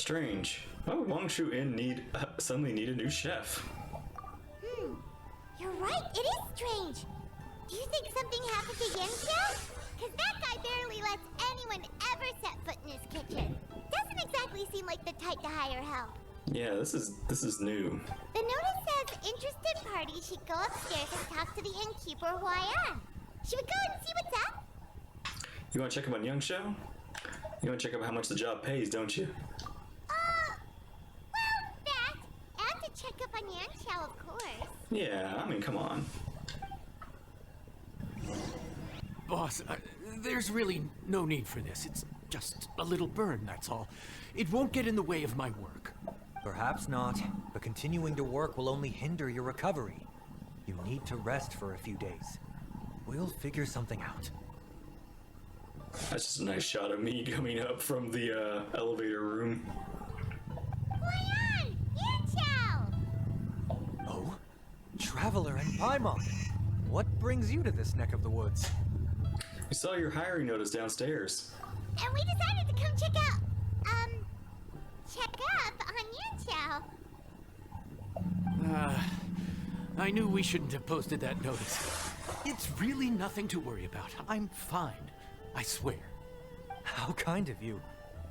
strange. Why would Wangshu Inn suddenly need a new chef? You're right, it is strange. Do you think something happened to Yensha? Because that guy barely lets anyone ever set foot in his kitchen. Doesn't exactly seem like the type to hire help. Yeah, this is new. The notice says interested parties should go upstairs and talk to the innkeeper Huayan. Should we go and see what's up? You want to check up on Yangsha? You want to check up how much the job pays, don't you? Well, that, and to check up on Yanxiao, of course. Yeah, I mean, come on. Boss, there's really no need for this. It's just a little burn, that's all. It won't get in the way of my work. Perhaps not, but continuing to work will only hinder your recovery. You need to rest for a few days. We'll figure something out. That's just a nice shot of me coming up from the elevator room. Huayan! Yanxiao! Oh? Traveler and Paimon! What brings you to this neck of the woods? We saw your hiring notice downstairs. And we decided to come check up on Yanxiao. I knew we shouldn't have posted that notice. It's really nothing to worry about. I'm fine. I swear. How kind of you.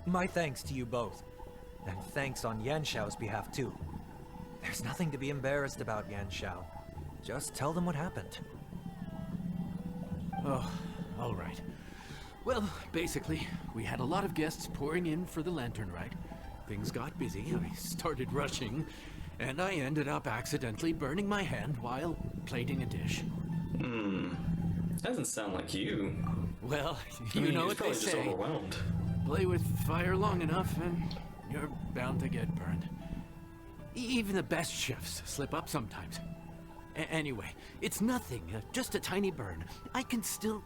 My thanks to you both. And thanks on Yanxiao's behalf too. There's nothing to be embarrassed about, Yanxiao. Just tell them what happened. Oh, all right. Well, basically, we had a lot of guests pouring in for the lantern rite. Things got busy, I started rushing, and I ended up accidentally burning my hand while plating a dish. Doesn't sound like you. Well, I mean, know he was what they probably just say. overwhelmed. Play with fire long enough and you're bound to get burned. Even the best chefs slip up sometimes. Anyway, it's nothing, just a tiny burn. I can still...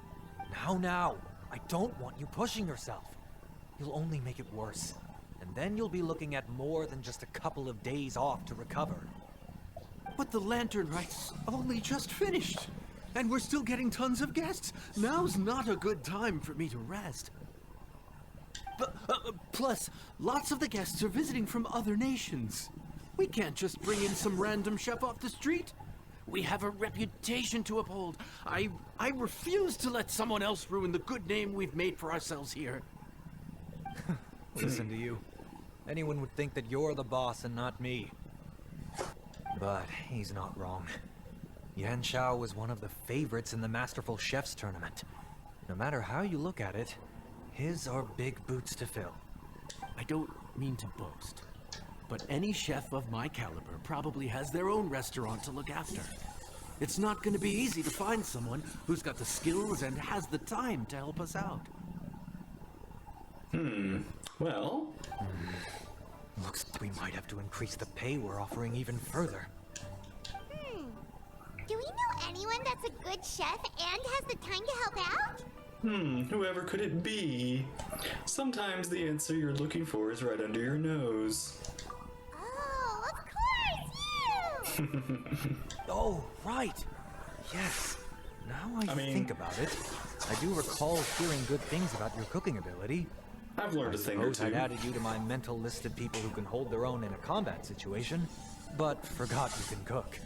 Now, I don't want you pushing yourself. You'll only make it worse. And then you'll be looking at more than just a couple of days off to recover. But the lantern rite's only just finished. And we're still getting tons of guests. Now's not a good time for me to rest. But, plus, lots of the guests are visiting from other nations. We can't just bring in some random chef off the street. We have a reputation to uphold. I refuse to let someone else ruin the good name we've made for ourselves here. Listen to you. Anyone would think that you're the boss and not me. But he's not wrong. Yanxiao was one of the favorites in the Masterful Chefs tournament. No matter how you look at it, his are big boots to fill. I don't mean to boast, but any chef of my caliber probably has their own restaurant to look after. It's not going to be easy to find someone who's got the skills and has the time to help us out. Well... Looks like we might have to increase the pay we're offering even further. Do we know anyone that's a good chef and has the time to help out? Whoever could it be? Sometimes the answer you're looking for is right under your nose. Oh, of course, you! Oh, right. Yes. Now I think about it, I do recall hearing good things about your cooking ability. I've learned a thing or Suppose I'd two. added you to my mental list of people who can hold their own in a combat situation, but forgot you can cook.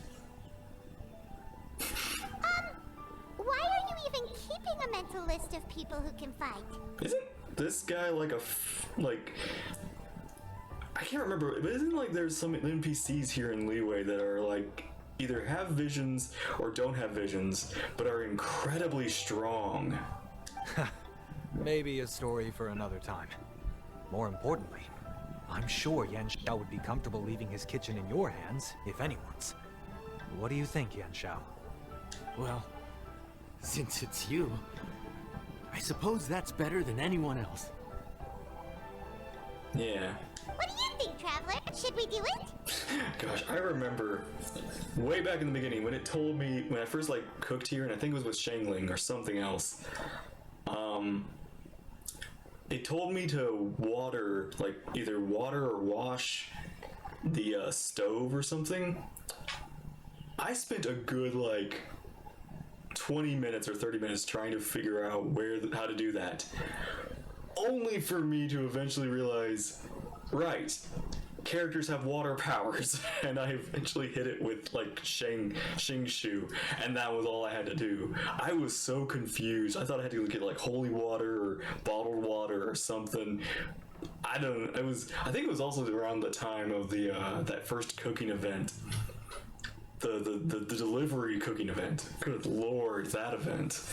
Why are you even keeping a mental list of people who can fight? Isn't this guy like I can't remember, but isn't like there's some NPCs here in Leeway that are like either have visions or don't have visions, but are incredibly strong. Maybe a story for another time. More importantly, I'm sure Yanxiao would be comfortable leaving his kitchen in your hands, if anyone's. What do you think, Yanxiao? Well, since it's you, I suppose that's better than anyone else. Yeah. What do you think, Traveler? Should we do it? Gosh, I remember way back in the beginning when it told me, when I first like cooked here, and I think it was with Shangling or something else, it told me to water, like either water or wash the stove or something. I spent a good like 20 minutes or 30 minutes trying to figure out how to do that, only for me to eventually realize right. Characters have water powers, and I eventually hit it with like Shing Shu, and that was all I had to do. I was so confused. I thought I had to get like holy water or bottled water or something. I don't. It was. I think it was also around the time of the that first cooking event, the delivery cooking event. Good lord, that event.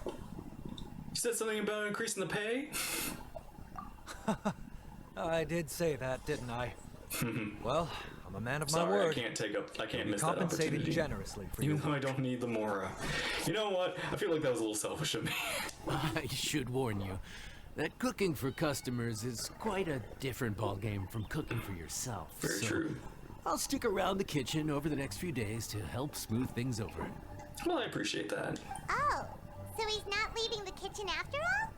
You said something about increasing the pay? I did say that, didn't I? Well, I'm a man of my Sorry, word. I can't Be miss that compensated opportunity. generously for Even your though I don't need the Mora. You know what? I feel like that was a little selfish of me. I should warn you that cooking for customers is quite a different ballgame from cooking for yourself. Very true. I'll stick around the kitchen over the next few days to help smooth things over. Well, I appreciate that. Oh, so he's not leaving the kitchen after all?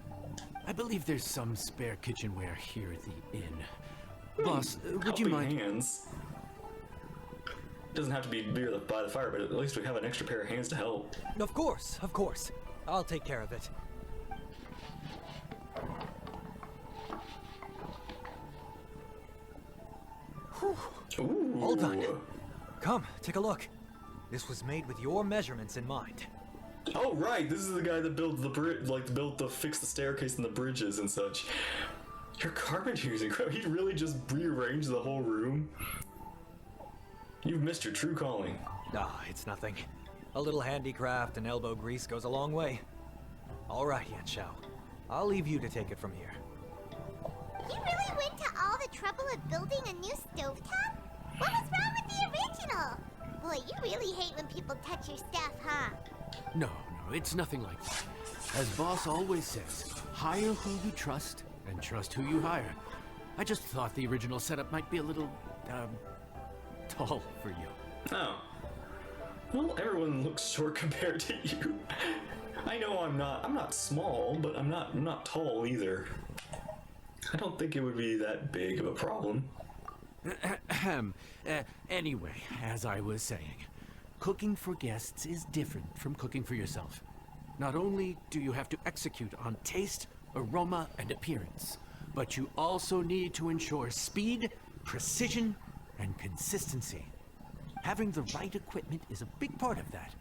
I believe there's some spare kitchenware here at the inn. Boss, would you Helping mind? hands. Doesn't have to be beer by the fire, but at least we have an extra pair of hands to help. Of course, of course. I'll take care of it. Ooh. All done. Come, take a look. This was made with your measurements in mind. Oh right, this is the guy that built the bridge, fix the staircase and the bridges and such. Your carpenter is incredible. He really just rearranged the whole room. You've missed your true calling. Ah, it's nothing. A little handicraft and elbow grease goes a long way. All right, Yan Xiao. I'll leave you to take it from here. You really went to all the trouble of building a new stovetop? What was wrong with the original? Boy, you really hate when people touch your stuff, huh? No, it's nothing like that. As Boss always says, hire who you trust and trust who you hire. I just thought the original setup might be a little, tall for you. Oh. Well, everyone looks short compared to you. I know I'm not small, but I'm not tall either. I don't think it would be that big of a problem. Anyway, as I was saying, cooking for guests is different from cooking for yourself. Not only do you have to execute on taste, aroma, and appearance, but you also need to ensure speed, precision, and consistency. Having the right equipment is a big part of that.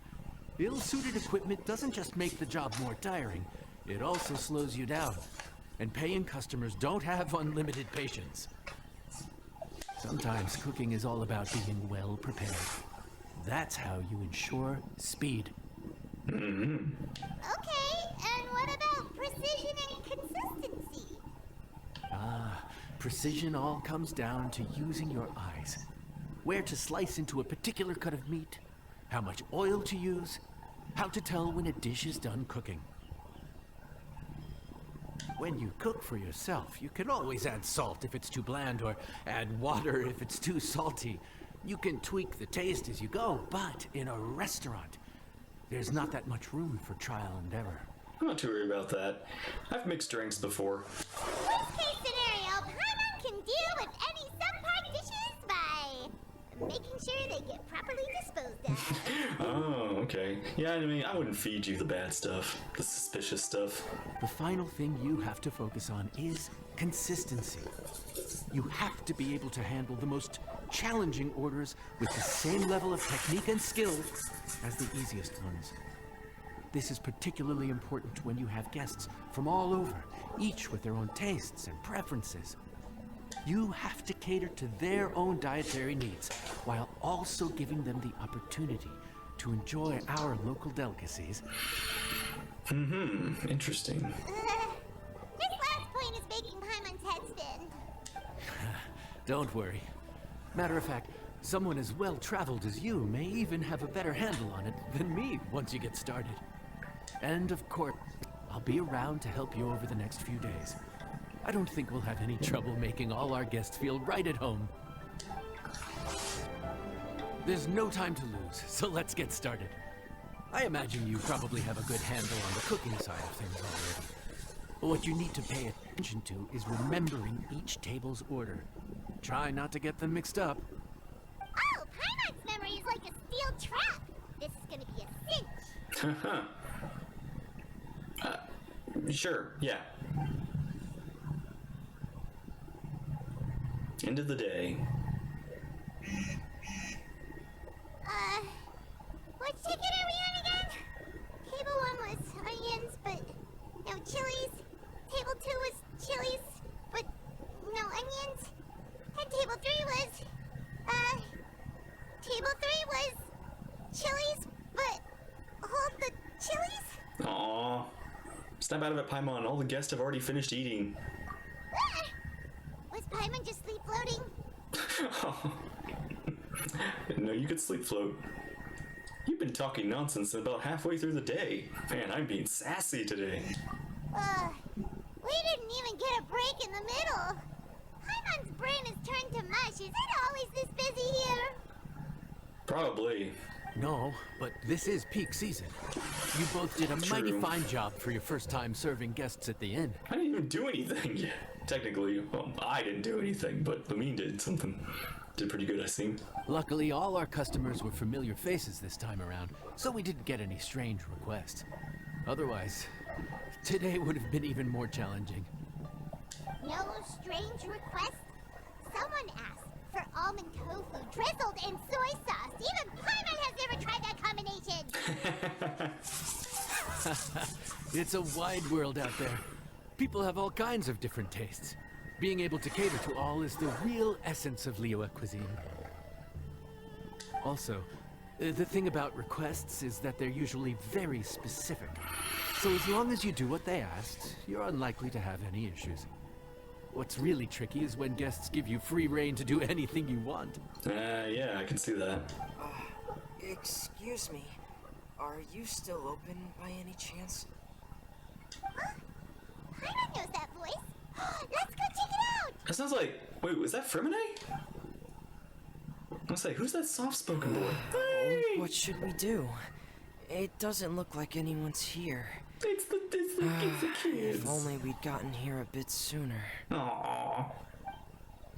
Ill-suited equipment doesn't just make the job more tiring, it also slows you down. And paying customers don't have unlimited patience. Sometimes cooking is all about being well prepared. That's how you ensure speed. Okay, and what about precision and consistency? Precision all comes down to using your eyes. Where to slice into a particular cut of meat, how much oil to use, how to tell when a dish is done cooking. When you cook for yourself, you can always add salt if it's too bland or add water if it's too salty. You can tweak the taste as you go, but in a restaurant, there's not that much room for trial and error. I'm not too worried about that. I've mixed drinks before. Worst case scenario, Paimon can deal with any subpar dishes by making sure they get properly disposed of. Oh, okay. Yeah, I mean, I wouldn't feed you the bad stuff, the suspicious stuff. The final thing you have to focus on is consistency. You have to be able to handle the most challenging orders with the same level of technique and skill as the easiest ones. This is particularly important when you have guests from all over, each with their own tastes and preferences. You have to cater to their own dietary needs, while also giving them the opportunity to enjoy our local delicacies. Interesting. This last point is making Paimon's head spin. Don't worry. Matter of fact, someone as well-traveled as you may even have a better handle on it than me once you get started. And of course, I'll be around to help you over the next few days. I don't think we'll have any trouble making all our guests feel right at home. There's no time to lose, so let's get started. I imagine you probably have a good handle on the cooking side of things already. What you need to pay attention to is remembering each table's order. Try not to get them mixed up. Oh, Paimon's memory is like a steel trap. This is gonna be a cinch. Sure, yeah. End of the day. What ticket are we on again? Table 1 was onions, but no chilies. Table 2 was chilies, but no onions. And table 3 was, table 3 was chilies, but hold the chilies? Aww. Snap out of it, Paimon. All the guests have already finished eating. Ah! Was Paimon just sleep floating? No, you could sleep float. You've been talking nonsense about halfway through the day. Man, I'm being sassy today. We didn't even get a break in the middle. Paimon's brain has turned to mush. Is it always this busy here? Probably. No, but this is peak season. You both did a mighty True. fine job for your first time serving guests at the inn. I didn't even do anything yet. Technically, well, I didn't do anything, but Lamine did something. Did pretty good, I think. Luckily, all our customers were familiar faces this time around, so we didn't get any strange requests. Otherwise, today would have been even more challenging. No strange request? Someone asked for almond tofu drizzled in soy sauce. Even Paimon has never tried that combination. It's a wide world out there. People have all kinds of different tastes. Being able to cater to all is the real essence of Liyue cuisine. Also, the thing about requests is that they're usually very specific. So as long as you do what they asked, you're unlikely to have any issues. What's really tricky is when guests give you free rein to do anything you want. Yeah, I can see that. Excuse me. Are you still open by any chance? Paimon knows that voice. Let's go check it out. That sounds like... Wait, was that Fremine? I was like, who's that soft-spoken boy? Hey! What should we do? It doesn't look like anyone's here. It's the kids. If only we'd gotten here a bit sooner. Aww.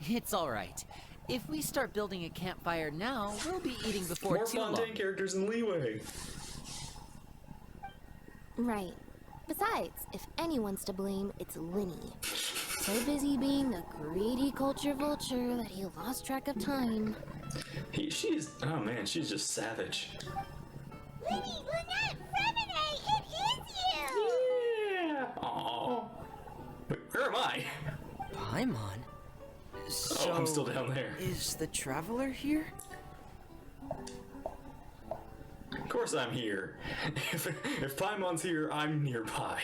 It's all right. If we start building a campfire now, we'll be eating before More too long. Fontaine characters in Leeway. Right. Besides, if anyone's to blame, it's Linny. So busy being a greedy culture vulture that he lost track of time. She's... Oh man, she's just savage. Linny, Lynette, Fremine, it is you! Yeah. Aww. Wait, where am I? Paimon? So, I'm still down there. Is the traveler here? Of course I'm here. If Paimon's here, I'm nearby.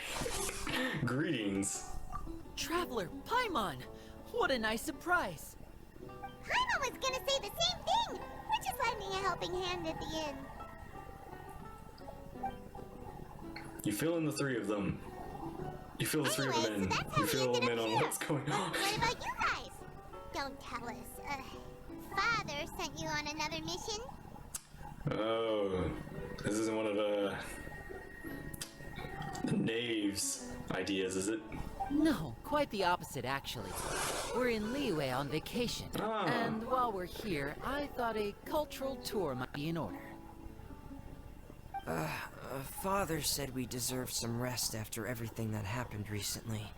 Greetings. Traveler, Paimon! What a nice surprise! Paimon was gonna say the same thing. We're just lending a helping hand at the inn. You fill in the three of them. You fill the three of them in. Anyways, that's how You we fill them ended in up on here. what's going on. What about you guys? Don't tell us. Father sent you on another mission? Oh, this isn't one of the Knave's ideas, is it? No, quite the opposite, actually. We're in Liyue on vacation, Ah. and while we're here, I thought a cultural tour might be in order. Father said we deserve some rest after everything that happened recently.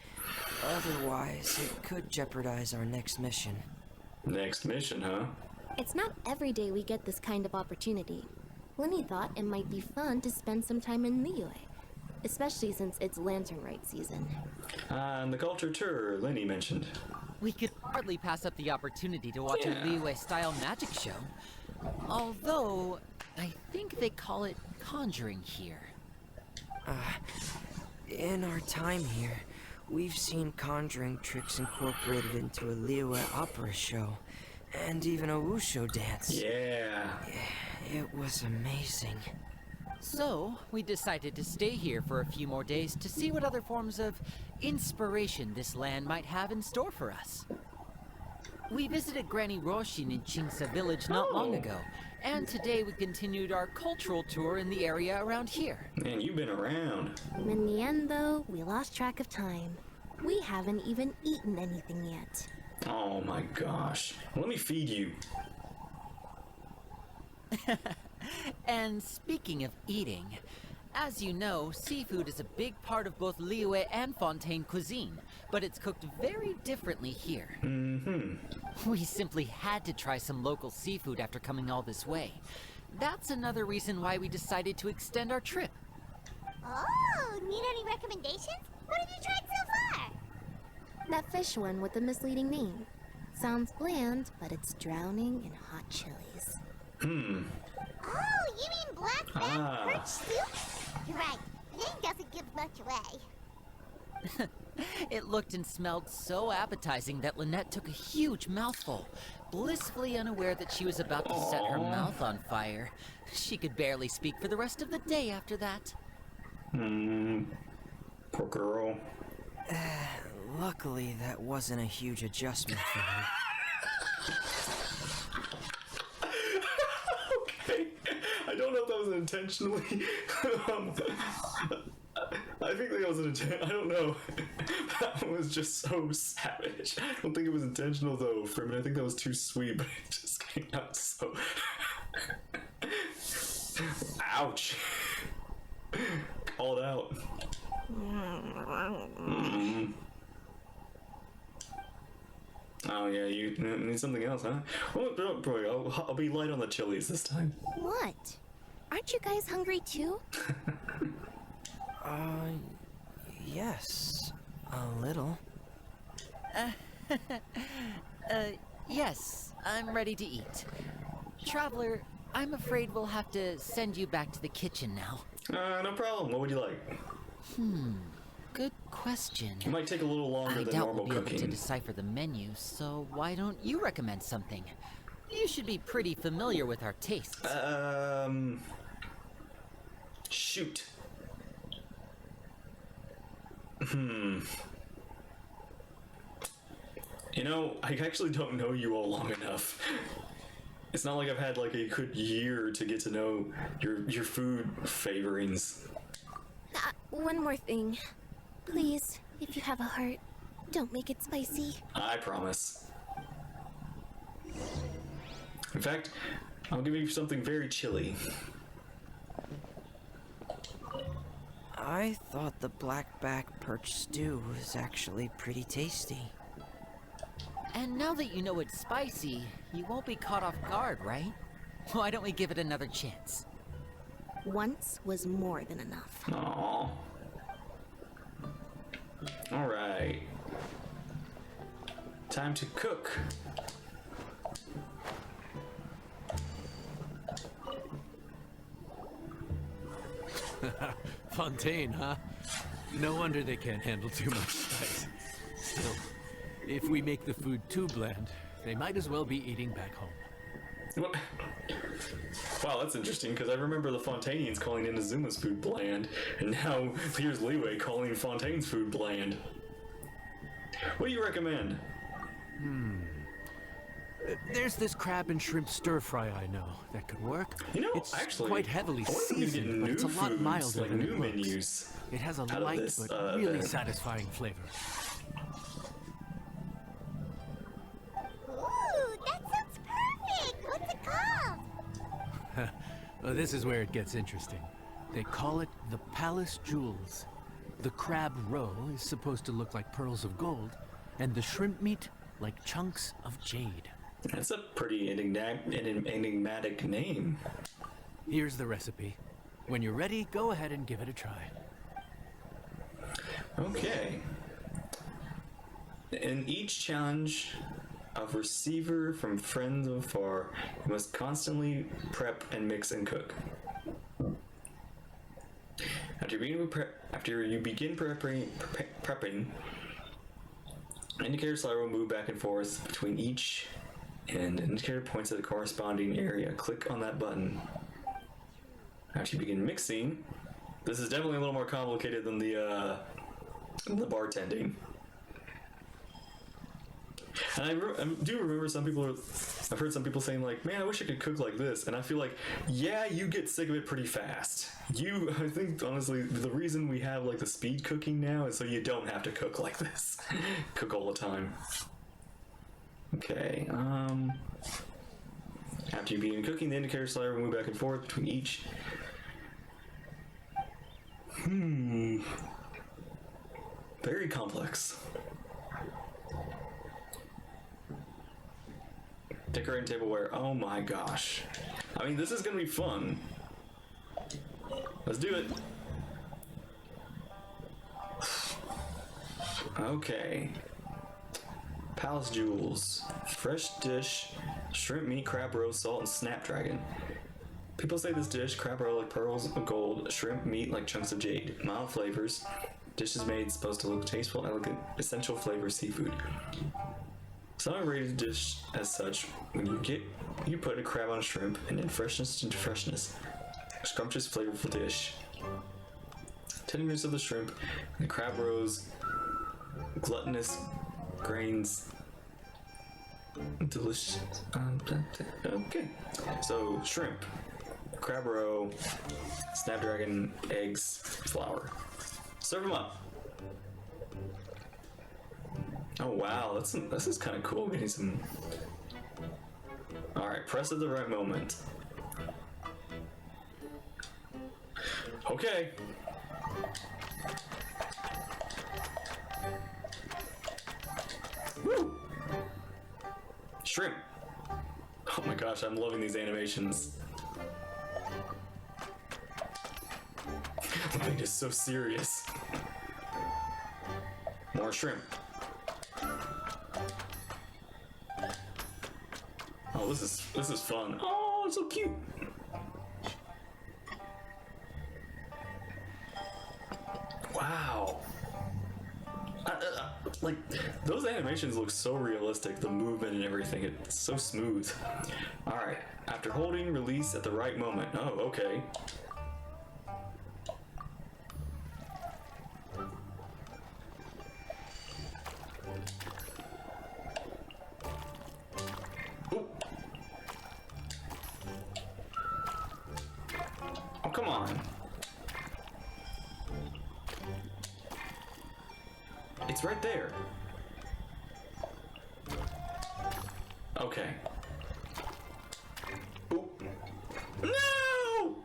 Otherwise, it could jeopardize our next mission. Next mission, huh? It's not every day we get this kind of opportunity. Linny thought it might be fun to spend some time in Liyue, especially since it's Lantern Rite season. And the culture tour Lenny mentioned. We could hardly pass up the opportunity to watch Yeah. a Liyue-style magic show. Although, I think they call it conjuring here. In our time here, we've seen conjuring tricks incorporated into a Liyue opera show, and even a wushu dance. Yeah. It was amazing. So, we decided to stay here for a few more days to see what other forms of inspiration this land might have in store for us. We visited Granny Roshin in Chingsa village not long ago, and today we continued our cultural tour in the area around here. Man, you've been around. In the end, though, we lost track of time. We haven't even eaten anything yet. Oh my gosh. Let me feed you. And speaking of eating, As you know, seafood is a big part of both Liyue and Fontaine cuisine, but it's cooked very differently here. We simply had to try some local seafood after coming all this way. That's another reason why we decided to extend our trip. Oh, need any recommendations? What have you tried so far? That fish one with the misleading name. Sounds bland, but it's drowning in hot chilies. Oh, you mean black back perch soup? You're right. The name doesn't give much away. It looked and smelled so appetizing that Lynette took a huge mouthful, blissfully unaware that she was about to set her mouth on fire. She could barely speak for the rest of the day after that. Poor girl. Luckily, that wasn't a huge adjustment for me. Okay. I don't know if that was intentionally. I think that was I don't know. That was just so savage. I don't think it was intentional though, for me. I think that was too sweet, but it just came out so. Ouch. Called out. Oh yeah, you need something else, huh? Oh, don't worry, I'll be light on the chilies this time. What? Aren't you guys hungry too? Yes. A little. Yes, I'm ready to eat. Traveler, I'm afraid we'll have to send you back to the kitchen now. No problem. What would you like? Good question. It might take a little longer I than doubt normal we'll be able to cooking. decipher the menu, so why don't you recommend something? You should be pretty familiar with our tastes. Shoot. You know, I actually don't know you all long enough. It's not like I've had like a good year to get to know your food favorings. One more thing. Please, if you have a heart, don't make it spicy. I promise. In fact, I'll give you something very chilly. I thought the blackback perch stew was actually pretty tasty. And now that you know it's spicy, you won't be caught off guard, right? Why don't we give it another chance? Once was more than enough. Aww. Alright. Time to cook. Fontaine, huh? No wonder they can't handle too much spice. Still, if we make the food too bland, they might as well be eating back home. What? Wow, that's interesting, because I remember the Fontainians calling Inazuma's food bland, and now here's Liyue calling Fontaine's food bland. What do you recommend? There's this crab and shrimp stir fry I know that could work. You know, it's actually, quite heavily I wonder if we could get seasoned, but it's a new lot foods, milder like than new it looks. menus. It has a out of light this, but really event. satisfying flavor. Ooh, that sounds perfect! What's it called? Well, this is where it gets interesting. They call it the Palace Jewels. The crab roe is supposed to look like pearls of gold, and the shrimp meat like chunks of jade. That's a pretty enigmatic name. Here's the recipe. When you're ready, go ahead and give it a try. Okay. In each challenge of receiver from friends of Afar, you must constantly prep and mix and cook. After you begin prepping, indicator slider will move back and forth between each, and indicator points at the corresponding area. Click on that button. After you begin mixing, this is definitely a little more complicated than the bartending. And I do remember I've heard some people saying like, man, I wish I could cook like this. And I feel like, yeah, you get sick of it pretty fast. I think honestly, the reason we have like the speed cooking now is so you don't have to cook like this. Cook all the time. Okay, after you begin cooking, the indicator slider will move back and forth between each. Very complex. Decorating tableware. Oh my gosh. I mean, this is gonna be fun. Let's do it. Okay. Palace jewels. Fresh dish. Shrimp meat, crab roast, salt, and snapdragon. People say this dish, crab roe like pearls of gold, shrimp meat like chunks of jade. Mild flavors. Dish is made supposed to look tasteful, elegant, essential flavor seafood. It's not a rated dish as such. When you put a crab on a shrimp and then freshness into freshness. Scrumptious, flavorful dish. Tenderness of the shrimp and the crab roes, gluttonous grains. Delicious. Okay. So shrimp, crab roe, snapdragon, eggs, flour. Serve them up. Oh wow, this is kind of cool. Getting some. All right, press at the right moment. Okay. Woo! Shrimp. Oh my gosh, I'm loving these animations. The thing is so serious. More shrimp. Oh, this is fun. Oh, it's so cute. Wow. Like, those animations look so realistic, the movement and everything, it's so smooth. Alright, after holding release at the right moment. Oh, okay. Ooh. Oh, come on. It's right there. Okay. Oop. No!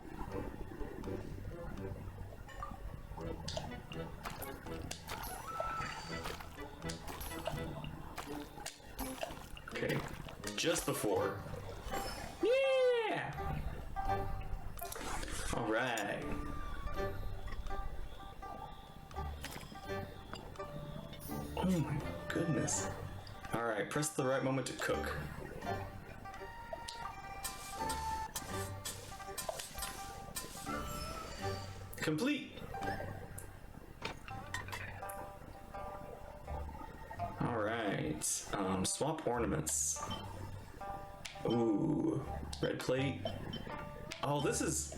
Okay. Just before. Yeah! All right. Oh my goodness. Alright, press the right moment to cook. Complete! Alright, swap ornaments. Ooh, red plate. Oh, this is...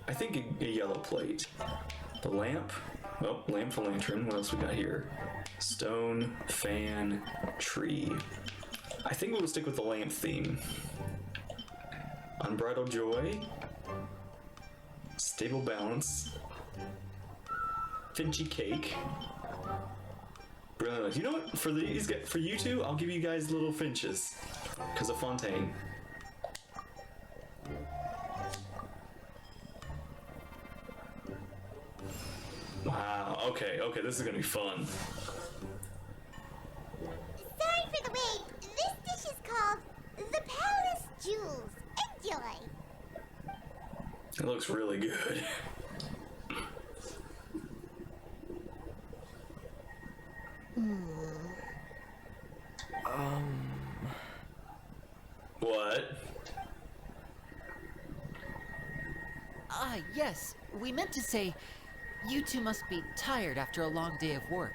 I think a yellow plate. The lamp. Oh, lamp for lantern. What else we got here? Stone, fan, tree. I think we'll stick with the lamp theme. Unbridled joy. Stable balance. Finchy cake. Brilliant. You know what? For you two, I'll give you guys little finches. Because of Fontaine. Wow, okay, this is gonna be fun. Sorry for the wait. This dish is called the Palace Jewels. Enjoy. It looks really good. What? Ah, yes. We meant to say, you two must be tired after a long day of work.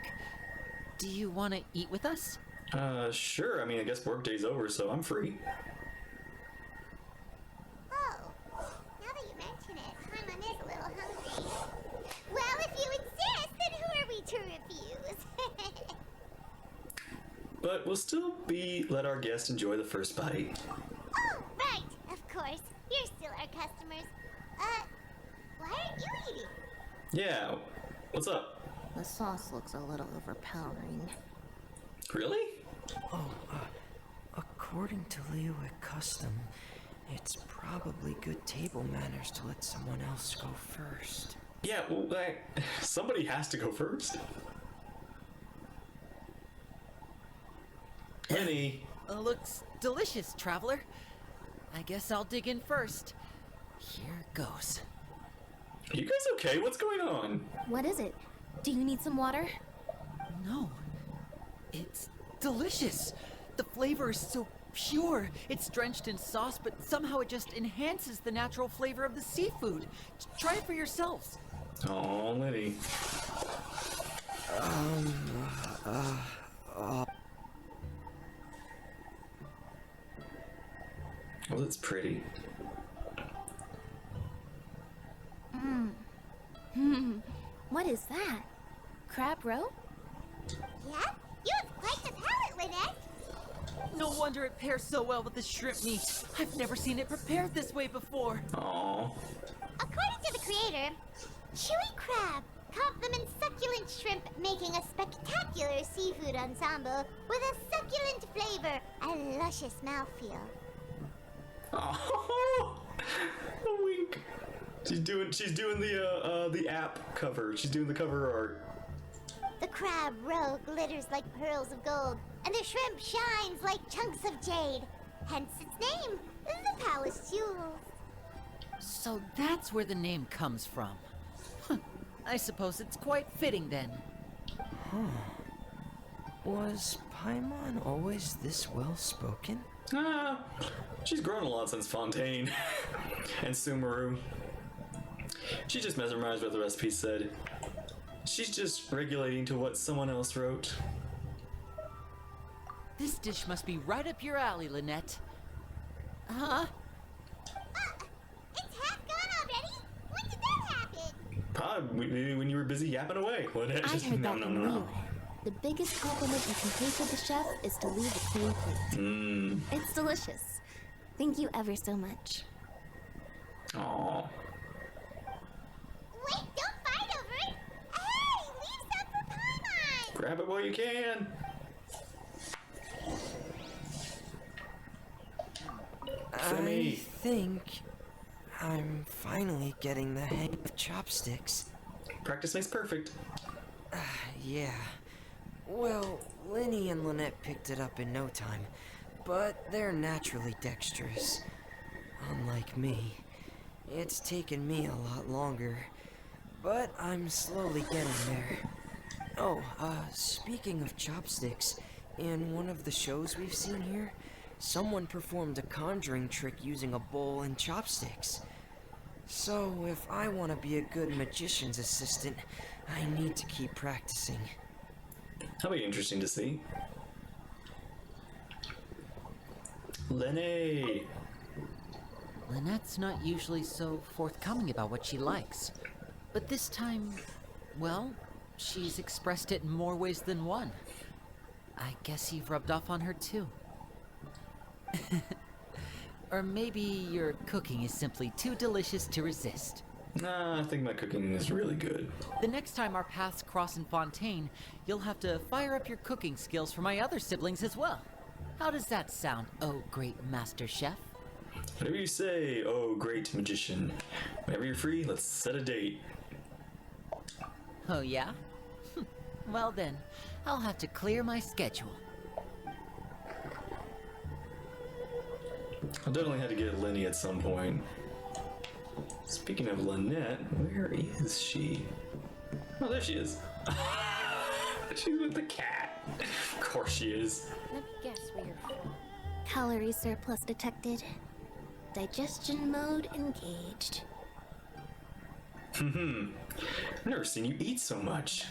Do you want to eat with us? Sure. I mean, I guess work day's over, so I'm free. Oh, now that you mention it, Paimon is a little hungry. Well, if you insist, then who are we to refuse? But we'll still let our guests enjoy the first bite. Oh, right. Of course. You're still our customers. Why aren't you eating? Yeah, what's up? The sauce looks a little overpowering. Really? According to Liyue custom, It's probably good table manners to let someone else go first. Yeah, well, somebody has to go first. Lenny. Looks delicious, traveler. I guess I'll dig in first. Here goes. Are you guys okay? What's going on? What is it? Do you need some water? No. It's delicious. The flavor is so pure. It's drenched in sauce, but somehow it just enhances the natural flavor of the seafood. Try it for yourselves. Oh, Lenny. Well, it's pretty. What is that? Crab roe? Yeah? You have quite the palate, Lynette. No wonder it pairs so well with the shrimp meat. I've never seen it prepared this way before. Aw. According to the creator, chewy crab complements succulent shrimp, making a spectacular seafood ensemble with a succulent flavor and luscious mouthfeel. Oh, a wink. She's doing the app cover. She's doing the cover art. The crab roe glitters like pearls of gold, and the shrimp shines like chunks of jade. Hence its name, the Palace Jewels. So that's where the name comes from. Huh. I suppose it's quite fitting then. Was Paimon always this well-spoken? Ah, she's grown a lot since Fontaine and Sumeru. She just mesmerized what the recipe said. She's just regulating to what someone else wrote. This dish must be right up your alley, Lynette. Huh? It's half gone already? When did that happen? Probably when you were busy yapping away. Lynette I just heard no, that no, from no, Leeway. no. The biggest compliment you can pay to the chef is to leave a clean plate. It's delicious. Thank you ever so much. Aw. Wait, don't fight over it! Hey, leave some for Paimon! Grab it while you can. I Sammy. think I'm finally getting the hang of chopsticks. Practice makes perfect. Yeah. Well, Lenny and Lynette picked it up in no time, but they're naturally dexterous. Unlike me, it's taken me a lot longer, but I'm slowly getting there. Oh, speaking of chopsticks, in one of the shows we've seen here, someone performed a conjuring trick using a bowl and chopsticks. So, if I want to be a good magician's assistant, I need to keep practicing. That'll be interesting to see. Lenny. Lynette's not usually so forthcoming about what she likes. But this time, well, she's expressed it in more ways than one. I guess you've rubbed off on her too. Or maybe your cooking is simply too delicious to resist. Nah, I think my cooking is really good. The next time our paths cross in Fontaine, you'll have to fire up your cooking skills for my other siblings as well. How does that sound, oh great master chef? Whatever you say, oh great magician. Whenever you're free, let's set a date. Oh yeah? Well then, I'll have to clear my schedule. I'll definitely have to get Lenny at some point. Speaking of Lynette, where is she? Oh, there she is. She's with the cat. Of course she is. Let me guess where you're from. Calorie surplus detected. Digestion mode engaged. I've never seen you eat so much.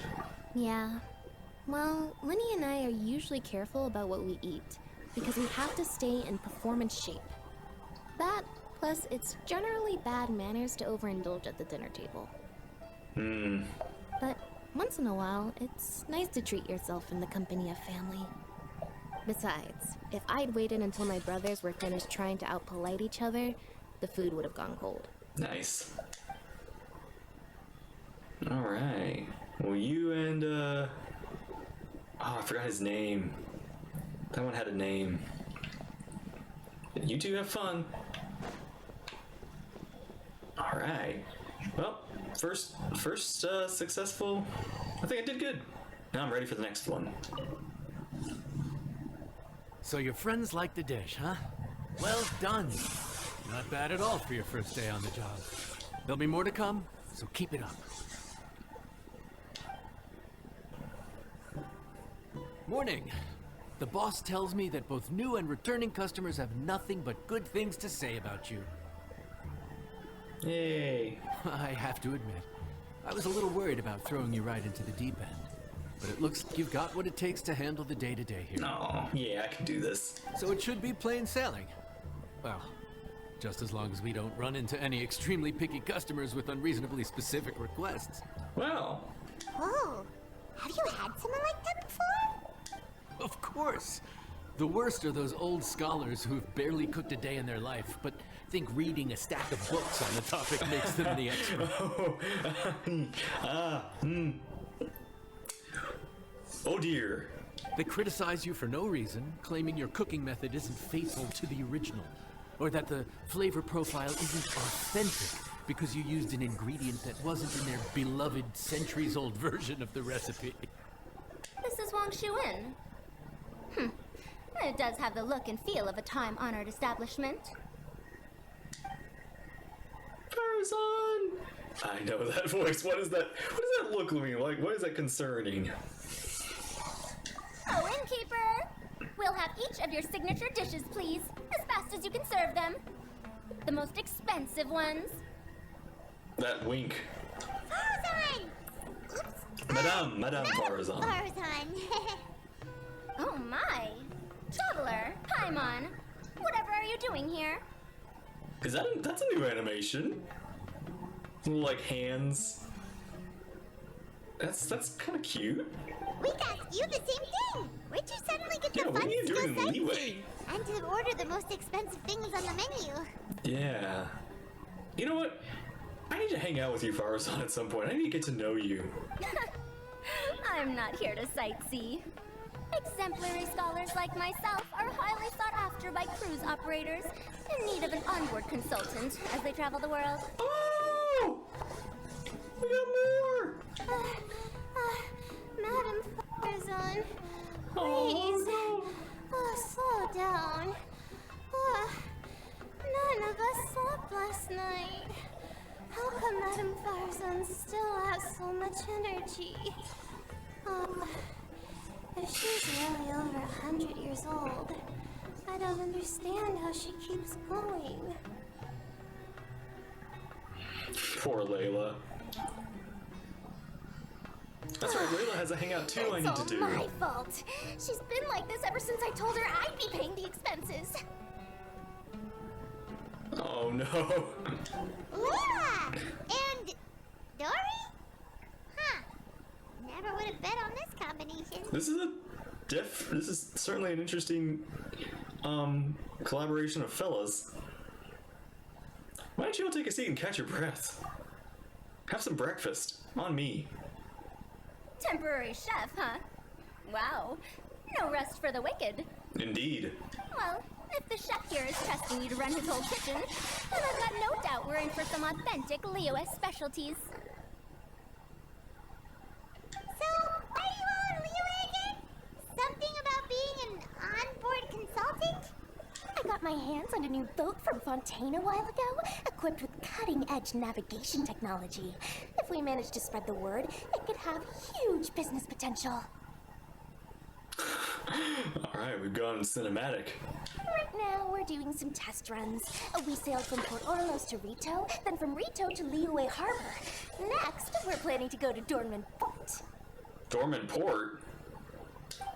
Yeah. Well, Lenny and I are usually careful about what we eat because we have to stay in performance shape. That, plus it's generally bad manners to overindulge at the dinner table. But once in a while, it's nice to treat yourself in the company of family. Besides, if I'd waited until my brothers were finished trying to outpolite each other, the food would have gone cold. Nice. Alright. Well, you and, oh, I forgot his name. That one had a name. You two have fun. All right. Well, first successful. I think I did good. Now I'm ready for the next one. So your friends like the dish, huh? Well done. Not bad at all for your first day on the job. There'll be more to come, so keep it up. Morning. The boss tells me that both new and returning customers have nothing but good things to say about you. Yay. I have to admit, I was a little worried about throwing you right into the deep end. But it looks like you've got what it takes to handle the day-to-day here. Oh, yeah, I can do this. So it should be plain sailing. Well, just as long as we don't run into any extremely picky customers with unreasonably specific requests. Well, Oh, have you had someone like that before? Of course. The worst are those old scholars who've barely cooked a day in their life, but think reading a stack of books on the topic makes them the expert. Oh dear. They criticize you for no reason, claiming your cooking method isn't faithful to the original, or that the flavor profile isn't authentic because you used an ingredient that wasn't in their beloved centuries-old version of the recipe. This is Wang Shuin. It does have the look and feel of a time-honored establishment. Tarzan! I know that voice. What is that? What does that look like? What is that concerning? Oh, innkeeper! We'll have each of your signature dishes, please, as fast as you can serve them. The most expensive ones. That wink. Tarzan! Oops. Madame Tarzan. Tarzan. Oh my! Traveler, Paimon, whatever are you doing here? That's a new animation. Little, like, hands. That's kind of cute. We asked you the same thing. Where'd you suddenly get the Yeah, what funds are you to doing go in Leeway? sightseeing? And to order the most expensive things on the menu. Yeah. You know what? I need to hang out with you, Farazan, at some point. I need to get to know you. I'm not here to sightsee. Exemplary scholars like myself are highly sought after by cruise operators in need of an onboard consultant as they travel the world. Oh! We got more! Madam Farazan, Oh, please. no. Slow down. None of us slept last night. How come Madam Farazan still has so much energy? If she's really over 100 years old, I don't understand how she keeps going. Poor Layla. That's right, Layla has a hangout too I need to do. It's all my fault. She's been like this ever since I told her I'd be paying the expenses. Oh no. Layla! And Dory? Huh. Never would have bet on this combination. This is certainly an interesting collaboration of fellas. Why don't you all take a seat and catch your breath? Have some breakfast. On me. Temporary chef, huh? Wow. No rest for the wicked. Indeed. Well, if the chef here is trusting you to run his whole kitchen, then I've got no doubt we're in for some authentic Leo-esque specialties. So, are you all in Leeway again? Something about being an onboard consultant? I got my hands on a new boat from Fontaine a while ago, equipped with cutting-edge navigation technology. If we manage to spread the word, it could have huge business potential. Alright, we've gone cinematic. Right now, we're doing some test runs. We sailed from Port Orlos to Rito, then from Rito to Liyue Harbor. Next, we're planning to go to Dornman Port. Dorman Port?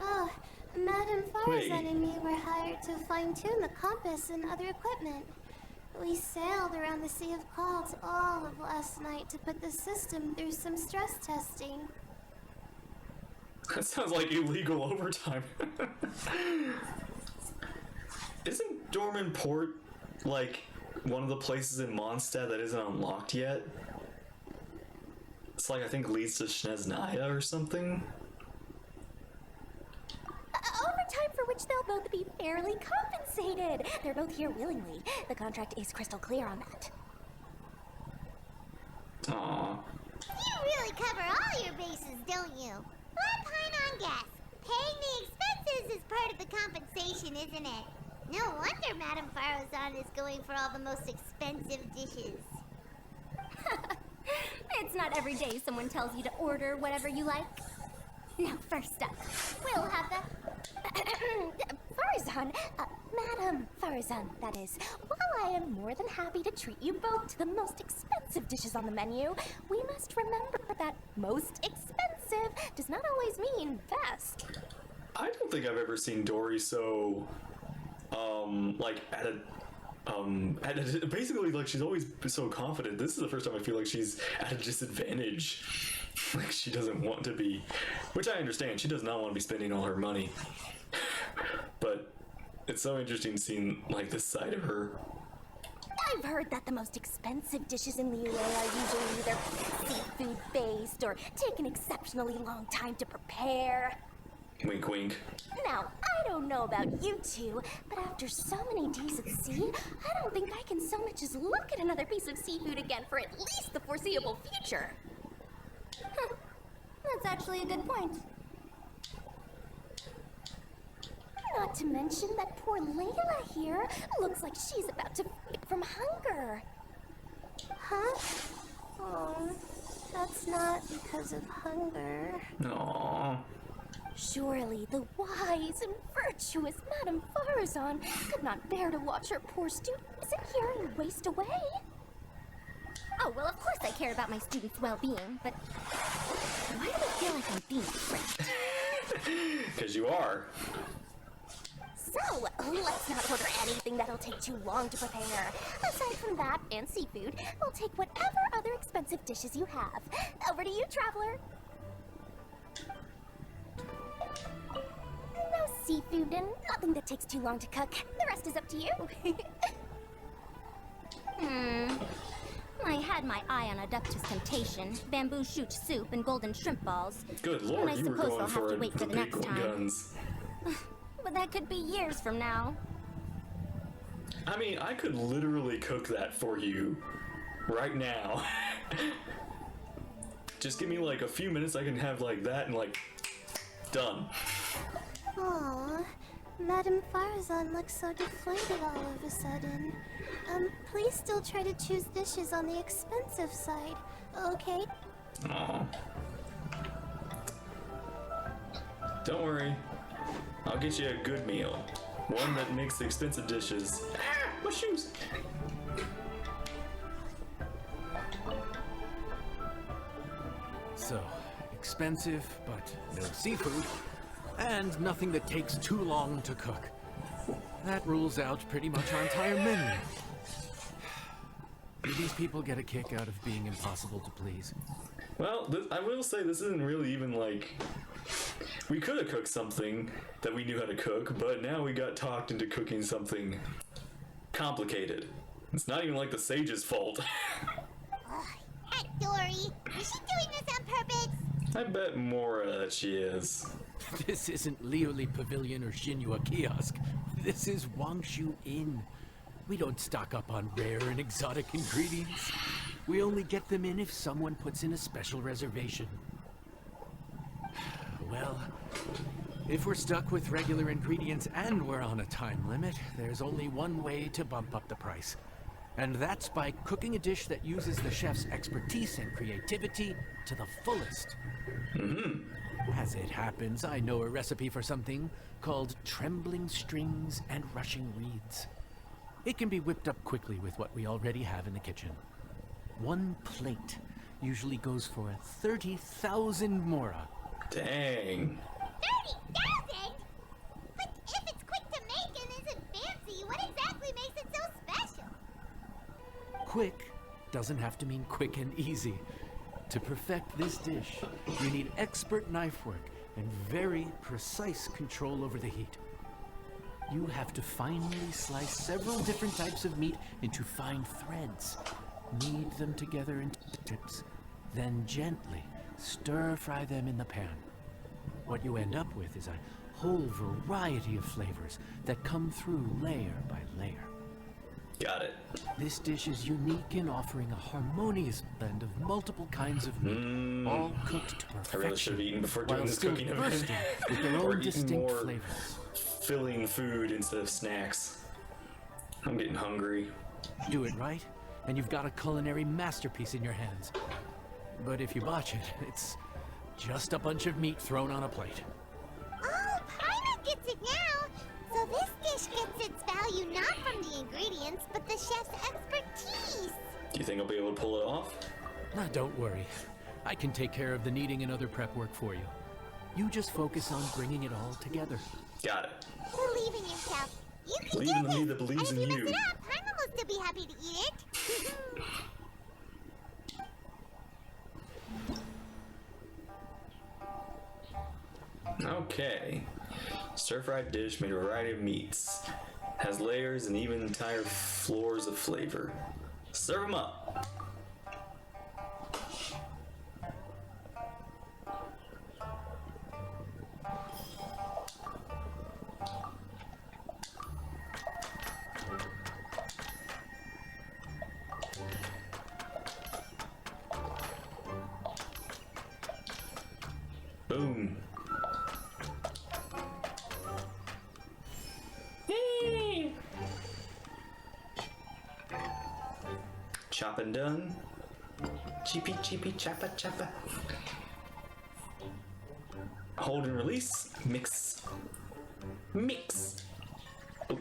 Oh, Madam Wait. Farazan and me were hired to fine-tune the compass and other equipment. We sailed around the Sea of Calds all of last night to put the system through some stress testing. That sounds like illegal overtime. Isn't Dorman Port, like, one of the places in Mondstadt that isn't unlocked yet? It's like, I think leads to Shneznaya or something? Overtime for which they'll both be fairly compensated. They're both here willingly. The contract is crystal clear on that. Aw. You really cover all your bases, don't you? Let Paimon guess. Paying the expenses is part of the compensation, isn't it? No wonder Madame Farozan is going for all the most expensive dishes. It's not every day someone tells you to order whatever you like. Now, first up, we'll have the... Farazan, Madam Farazan, that is. While I am more than happy to treat you both to the most expensive dishes on the menu, we must remember that most expensive does not always mean best. I don't think I've ever seen Dory so, like, basically, like, she's always so confident. This is the first time I feel like she's at a disadvantage. Like, she doesn't want to be, which I understand. She does not want to be spending all her money. But it's so interesting seeing, like, this side of her. I've heard that the most expensive dishes in Liyue are usually either seafood-based or take an exceptionally long time to prepare. Wink, wink. Now, I don't know about you two, but after so many days at sea, I don't think I can so much as look at another piece of seafood again for at least the foreseeable future. Huh. That's actually a good point. Not to mention that poor Layla here looks like she's about to faint from hunger. Huh? Oh, that's not because of hunger. Aww. Surely the wise and virtuous Madame Farazan could not bear to watch her poor student sit here and waste away. Oh, well, of course I care about my students' well-being, but why do I feel like I'm being tricked? Because you are. So, let's not order anything that'll take too long to prepare. Aside from that and seafood, we'll take whatever other expensive dishes you have. Over to you, traveler. No seafood and nothing that takes too long to cook. The rest is up to you. I had my eye on Adeptus Temptation, bamboo shoot soup, and golden shrimp balls. Good And lord, I you were suppose going I'll have for to wait for the the big next time. guns. But that could be years from now. I mean, I could literally cook that for you right now. Just give me like a few minutes, I can have like that and like done. Aww, Madame Farazan looks so deflated all of a sudden. Please still try to choose dishes on the expensive side, okay? Aw. Don't worry, I'll get you a good meal. One that makes the expensive dishes. Ah, my shoes! So, expensive, but no seafood, and nothing that takes too long to cook. That rules out pretty much our entire menu. Do these people get a kick out of being impossible to please? Well, I will say this isn't really even like... We could have cooked something that we knew how to cook, but now we got talked into cooking something complicated. It's not even like the sage's fault. Heck, Dory! Is she doing this on purpose? I bet Mora that she is. This isn't Liuli Pavilion or Shinua Kiosk. This is Wangshu Inn. We don't stock up on rare and exotic ingredients. We only get them in if someone puts in a special reservation. Well, if we're stuck with regular ingredients and we're on a time limit, there's only one way to bump up the price. And that's by cooking a dish that uses the chef's expertise and creativity to the fullest. As it happens, I know a recipe for something called trembling strings and rushing reeds. It can be whipped up quickly with what we already have in the kitchen. One plate usually goes for 30,000 mora. Dang. 30,000? But if it's quick to make and isn't fancy, what exactly makes it so special? Quick doesn't have to mean quick and easy. To perfect this dish, you need expert knife work and very precise control over the heat. You have to finely slice several different types of meat into fine threads, knead them together into strips, then gently stir-fry them in the pan. What you end up with is a whole variety of flavors that come through layer by layer. Got it. This dish is unique in offering a harmonious blend of multiple kinds of meat, all cooked to I really should perfection, have eaten before doing while this still cooking event. bursting with their Or own eating distinct more flavors. filling food instead of snacks. I'm getting hungry. Do it right, and you've got a culinary masterpiece in your hands. But if you botch it, it's just a bunch of meat thrown on a plate. Oh, Paimon gets it now! So this dish gets its value not from the ingredients, but the chef's expertise! Do you think I'll be able to pull it off? Now, don't worry. I can take care of the kneading and other prep work for you. You just focus on bringing it all together. Got it. Believe in yourself. You can Believe do in this! me that believes and in if you you. mess it up, Paimon will still be happy to eat it. Okay. Stir-fried dish made of a variety of meats. Has layers and even entire floors of flavor. Serve 'em up. Boom. Yay! Chop and done. Cheepy cheepy choppa choppa. Hold and release. Mix. Mix. Oh.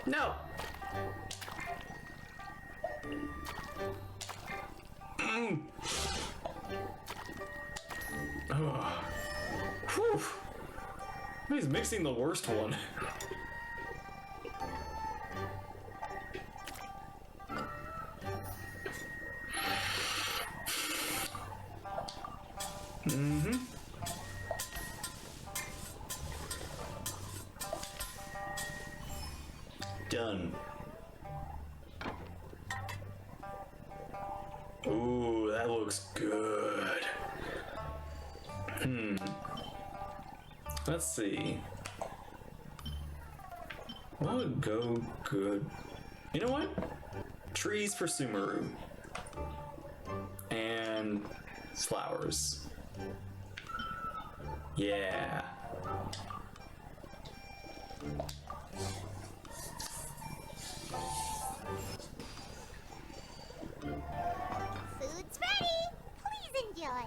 No. Oh. Whew. He's mixing the worst one. Done. Ooh, that looks good. Let's see. What would go good? You know what? Trees for Sumeru. And flowers. Yeah. Food's ready! Please enjoy!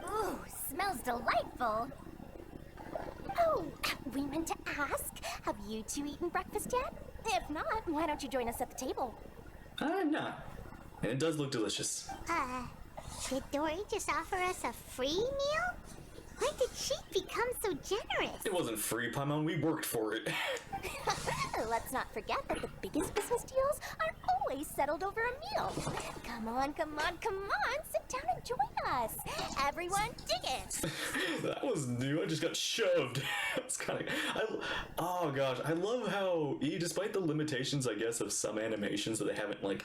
Ooh, smells delightful. Oh, we meant to ask, have you two eaten breakfast yet? If not, why don't you join us at the table? Nah. And it does look delicious. Did Dory just offer us a free meal? Why did she become so generous? It wasn't free, Paimon. We worked for it. Let's not forget that the biggest business deals are always settled over a meal. Come on, come on, come on. Sit down and join us. Everyone, dig it. That was new. I just got shoved. It's kind of. Oh gosh, I love how, despite the limitations, I guess, of some animations that they haven't like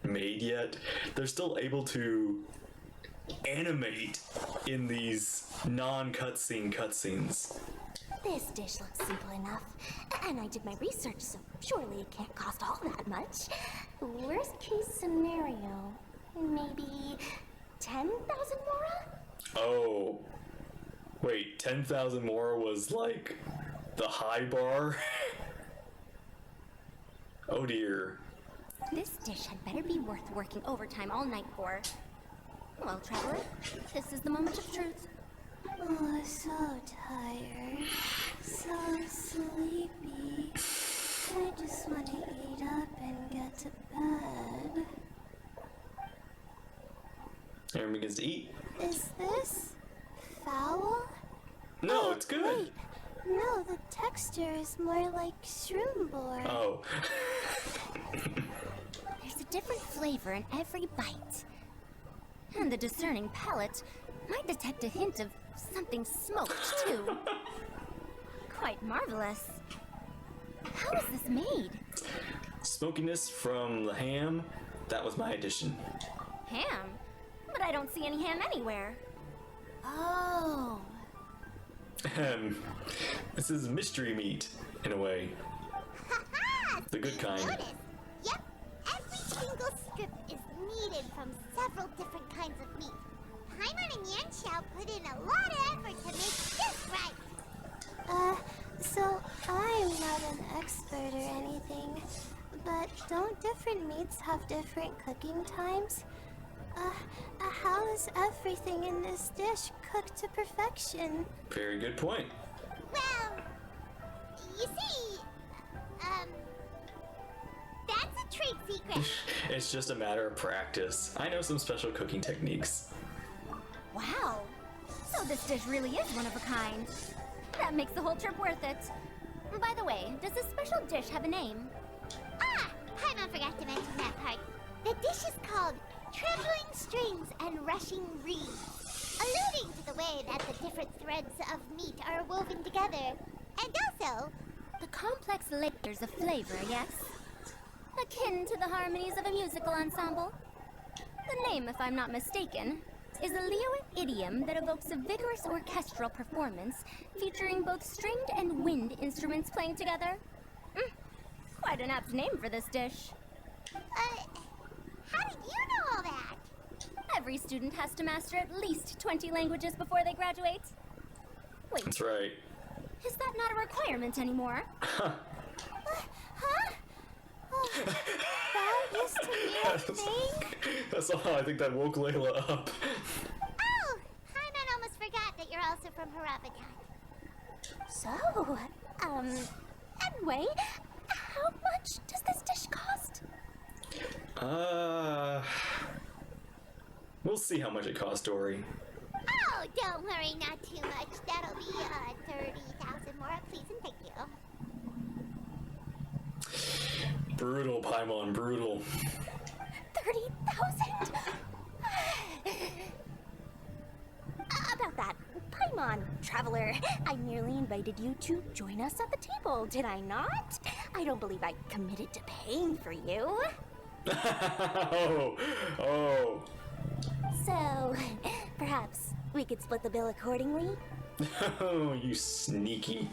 made yet, they're still able to animate in these non-cutscene cutscenes. This dish looks simple enough. And I did my research, so surely it can't cost all that much. Worst case scenario, maybe 10,000 mora? Oh, wait, 10,000 more was like the high bar? Oh dear. This dish had better be worth working overtime all night for. Well, traveler, this is the moment of truth. Oh, so tired. So sleepy. I just want to eat up and get to bed. Everyone begins to eat. Is this foul? No, it's good. Wait. No, the texture is more like shroom board. Oh. There's a different flavor in every bite. And the discerning palate might detect a hint of something smoked, too. Quite marvelous. How is this made? Smokiness from the ham, that was my addition. Ham? but I don't see any ham anywhere. Oh. This is mystery meat, in a way. Haha! The good kind. Notice. Yep. Every single strip is needed from several different kinds of meat. Paimon and Yanxiao put in a lot of effort to make this right. So I'm not an expert or anything, but don't different meats have different cooking times? How is everything in this dish cooked to perfection? Very good point. Well, you see, that's a trade secret. It's just a matter of practice. I know some special cooking techniques. Wow. So this dish really is one of a kind. That makes the whole trip worth it. By the way, does this special dish have a name? Ah! Paimon forgot to mention that part. The dish is called Trembling Strings and Rushing Reeds, alluding to the way that the different threads of meat are woven together. And also, The complex layers of flavor, yes? Akin to the harmonies of a musical ensemble? The name, if I'm not mistaken, is a Lioic idiom that evokes a vigorous orchestral performance featuring both stringed and wind instruments playing together. Quite an apt name for this dish. how did you know all that? Every student has to master at least 20 languages before they graduate. Wait, That's right. is that not a requirement anymore? Huh? Oh, that used to be a thing? That's all. I think that woke Layla up. Oh! Paimon almost forgot that you're also from Haravadan. So, anyway, how much does this dish cost? We'll see how much it costs, Dory. Oh, don't worry, not too much. That'll be 30,000 more, please and thank you. Brutal, Paimon, brutal. 30,000? About that, Paimon, traveler, I merely invited you to join us at the table, did I not? I don't believe I committed to paying for you. oh. So, perhaps we could split the bill accordingly? Oh, you sneaky.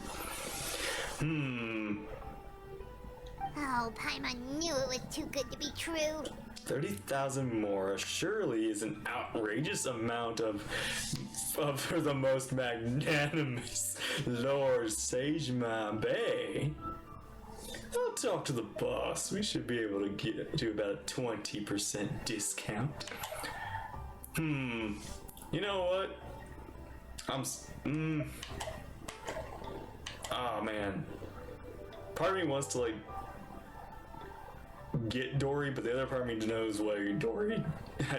Oh, Paimon knew it was too good to be true. 30,000 more surely is an outrageous amount for the most magnanimous Lord Sagema Bay. I'll talk to the boss. We should be able to get to about a 20% discount. You know what? Oh man. Part of me wants to like get Dory, but the other part of me knows why Dory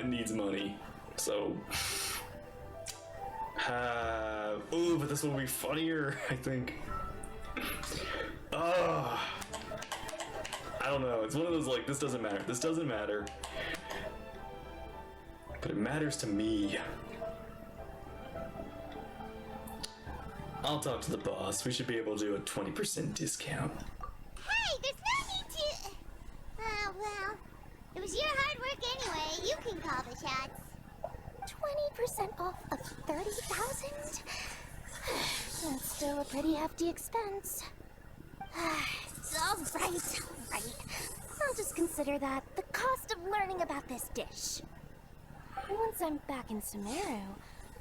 needs money. So ooh, but this will be funnier, I think. I don't know. It's one of those like, this doesn't matter. This doesn't matter. But it matters to me. I'll talk to the boss. We should be able to do a 20% discount. Hey, there's no need to... well, it was your hard work anyway. You can call the shots. 20% off of 30,000? That's still a pretty hefty expense. All right. I'll just consider that the cost of learning about this dish. Once I'm back in Sumeru,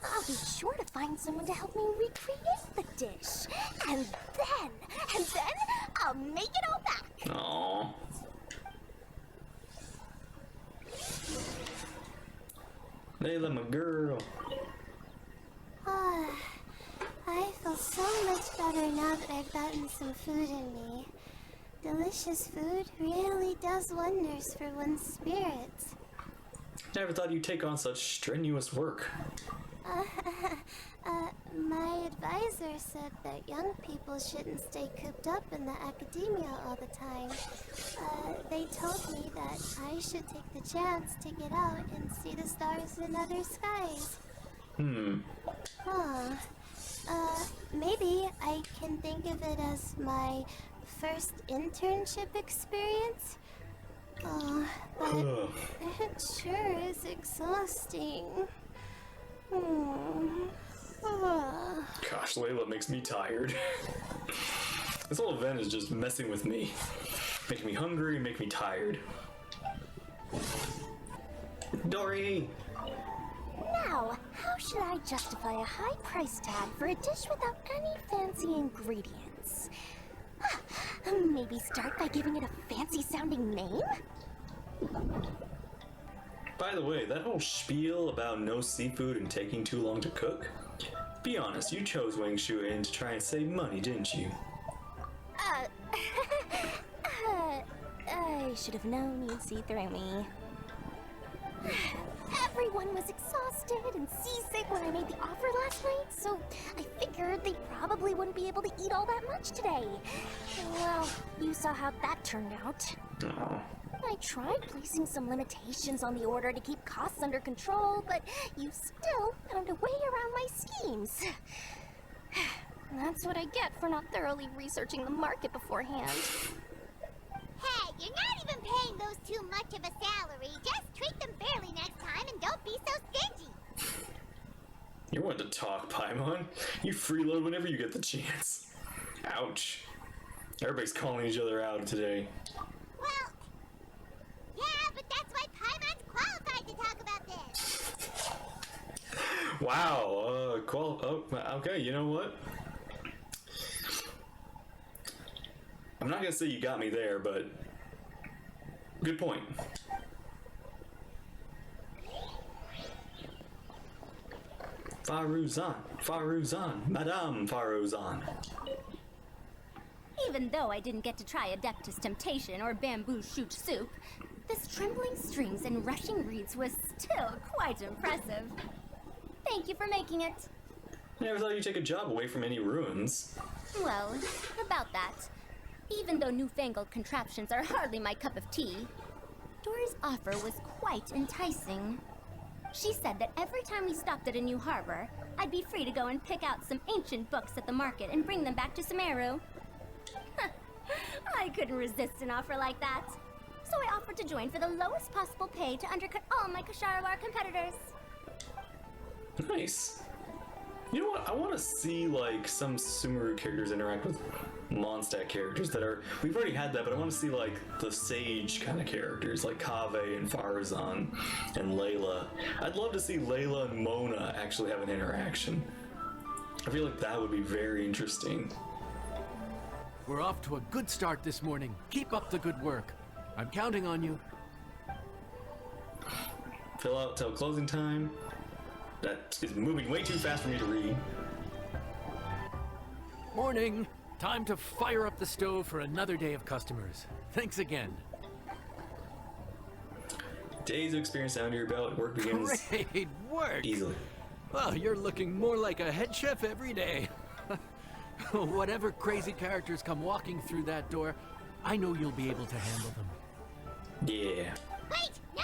I'll be sure to find someone to help me recreate the dish. And then I'll make it all back. Aww. Layla, my girl. I feel so much better now that I've gotten some food in me. Delicious food really does wonders for one's spirits. Never thought you'd take on such strenuous work. My advisor said that young people shouldn't stay cooped up in the academia all the time. They told me that I should take the chance to get out and see the stars in other skies. Maybe I can think of it as my first internship experience. Oh, but it sure is exhausting. Gosh, Layla makes me tired. This whole event is just messing with me. Making me hungry and make me tired. Dory! Now, how should I justify a high price tag for a dish without any fancy ingredients? Maybe start by giving it a fancy sounding name? By the way, that whole spiel about no seafood and taking too long to cook? Be honest, you chose Wing Shu in to try and save money, didn't you? I should have known you'd see through me. Everyone was exhausted and seasick when I made the offer last night, so I figured they probably wouldn't be able to eat all that much today. Well, you saw how that turned out. Oh. I tried placing some limitations on the order to keep costs under control, but you still found a way around my schemes. That's what I get for not thoroughly researching the market beforehand. Hey, you're not even paying those too much of a salary. Just treat them fairly next time and don't be so stingy. You're one to talk, Paimon. You freeload whenever you get the chance. Ouch. Everybody's calling each other out today. Well, yeah, but that's why Paimon's qualified to talk about this. Wow, okay, you know what? I'm not gonna say you got me there, but good point. Faruzan, Madame Faruzan. Even though I didn't get to try Adeptus Temptation or Bamboo Shoot Soup, this trembling strings and rushing reeds was still quite impressive. Thank you for making it. Never thought you'd take a job away from any ruins. Well, about that. Even though newfangled contraptions are hardly my cup of tea, Dory's offer was quite enticing. She said that every time we stopped at a new harbor, I'd be free to go and pick out some ancient books at the market and bring them back to Sumeru. I couldn't resist an offer like that. So I offered to join for the lowest possible pay to undercut all my Ksharawar competitors. Nice. You know what? I want to see like some Sumeru characters interact with Mondstadt characters that are. We've already had that, but I want to see like the sage kind of characters, like Kaveh and Faruzan and Layla. I'd love to see Layla and Mona actually have an interaction. I feel like that would be very interesting. We're off to a good start this morning. Keep up the good work. I'm counting on you. Fill out till closing time. That is moving way too fast for me to read. Morning. Time to fire up the stove for another day of customers. Thanks again. Days of experience under your belt. Work begins Great work. easily. Well, you're looking more like a head chef every day. Whatever crazy characters come walking through that door, I know you'll be able to handle them. Yeah. Wait, no!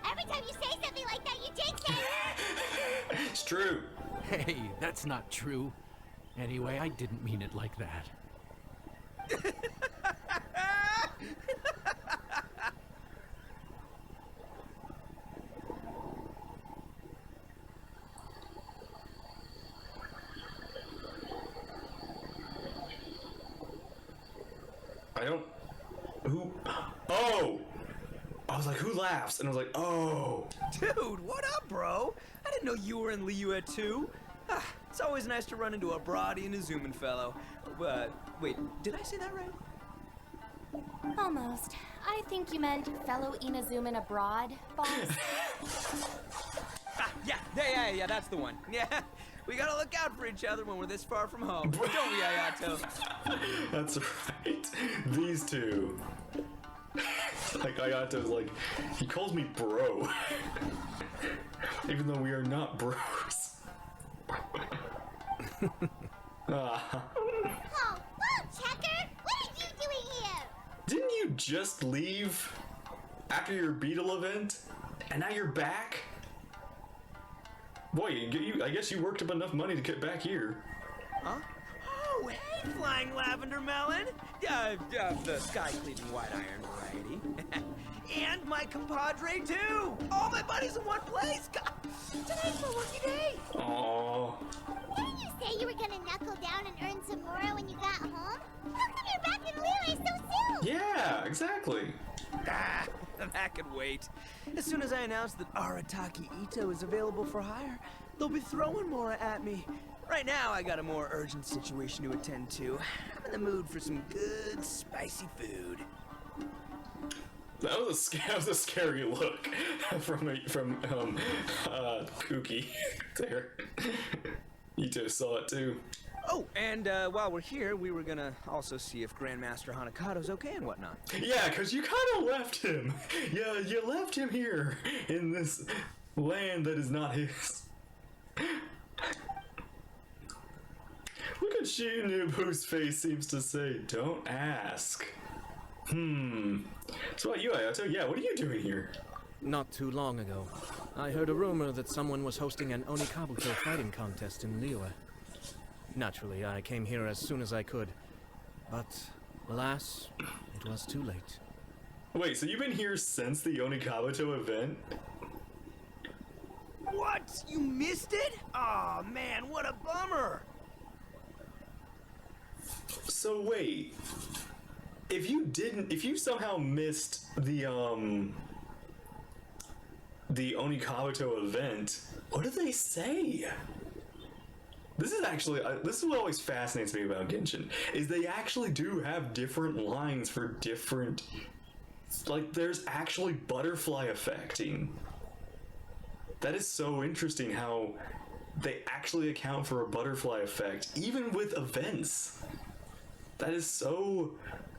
Every time you say something like that, you jinx it! It's true. Hey, that's not true. Anyway, I didn't mean it like that. Who? Oh! I was like, who laughs? And I was like, oh! Dude, what up, bro? I didn't know you were in Liyue too. It's always nice to run into a Brody and a Zoomin fellow. Wait, did I say that right? Almost. I think you meant fellow Inazuman abroad, boss. Yeah, that's the one. Yeah, we gotta look out for each other when we're this far from home. Don't we, Ayato? That's right. These two. Like, Ayato's like, he calls me bro. Even though we are not bros. Oh, whoa, Checker! What are you doing here? Didn't you just leave after your Beetle event? And now you're back? Boy, I guess you worked up enough money to get back here. Huh? Oh, hey, Flying Lavender Melon! The Sky Cleaving White Iron variety. my compadre too. All my buddies in one place. God, today's my lucky day. Aww. Didn't you say you were gonna knuckle down and earn some more when you got home? How come you're back in Liyue so soon? Yeah, exactly. Ah, that could wait. As soon as I announce that Arataki Ito is available for hire, they'll be throwing Mora at me. Right now, I got a more urgent situation to attend to. I'm in the mood for some good, spicy food. That was a scary look from Kooky there. Ito saw it too. Oh, and while we're here, we were gonna also see if Grandmaster Hanakado's okay and whatnot. Yeah, because you kind of left him. Yeah, you left him here in this land that is not his. Look at Shinub, whose face seems to say, "Don't ask." So about you, Ayato? Yeah, what are you doing here? Not too long ago, I heard a rumor that someone was hosting an Onikabuto fighting contest in Liyue. Naturally, I came here as soon as I could, but alas, it was too late. Wait, so you've been here since the Onikabuto event? What? You missed it? Aw, man, what a bummer! So wait, if you somehow missed the Onikabuto event, what do they say? This is actually, this is what always fascinates me about Genshin, is they actually do have different lines for different, like there's actually butterfly effecting. That is so interesting how they actually account for a butterfly effect, even with events. That is so,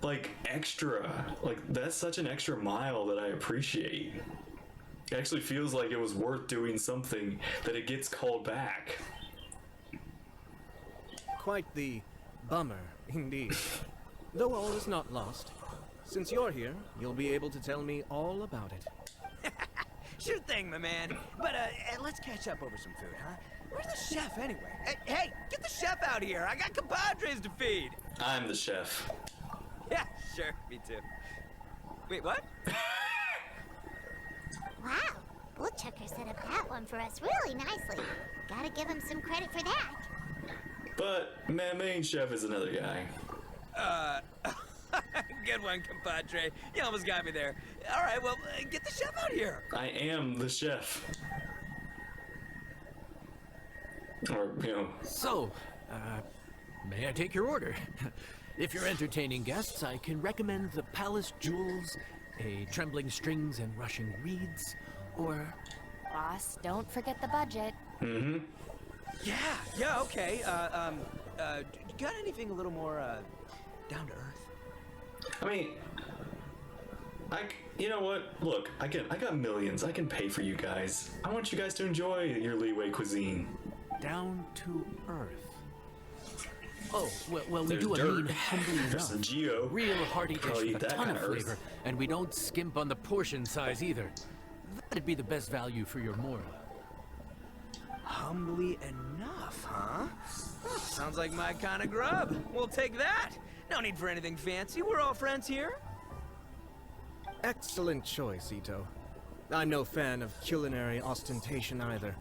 like, extra. Like, that's such an extra mile that I appreciate. It actually feels like it was worth doing something that it gets called back. Quite the bummer, indeed. Though all is not lost. Since you're here, you'll be able to tell me all about it. Sure thing, my man. But let's catch up over some food, huh? Where's the chef anyway? Hey, get the chef out here. I got compadres to feed. I'm the chef. Yeah, sure, me too. Wait, what? Wow, Woodchucker set up that one for us really nicely. Gotta give him some credit for that. But my main chef is another guy. Good one, compadre. You almost got me there. All right, well, get the chef out here. I am the chef. Or, you know. So, may I take your order? If you're entertaining guests, I can recommend the Palace Jewels, a Trembling Strings and Rushing Reeds, or... Boss, don't forget the budget. Mm-hmm. Yeah, okay. Got anything a little more, down to earth? I mean, you know what? Look, I got millions. I can pay for you guys. I want you guys to enjoy your Liyue cuisine. Down to earth. Oh, well, we There's do dirt. mean humbly There's enough. some geo. Real hearty dish Probably with eat a that ton kind of of earth. flavor, and we don't skimp on the portion size either. That'd be the best value for your Mora. Humbly enough, huh? Sounds like my kind of grub. We'll take that. No need for anything fancy. We're all friends here. Excellent choice, Ito. I'm no fan of culinary ostentation either.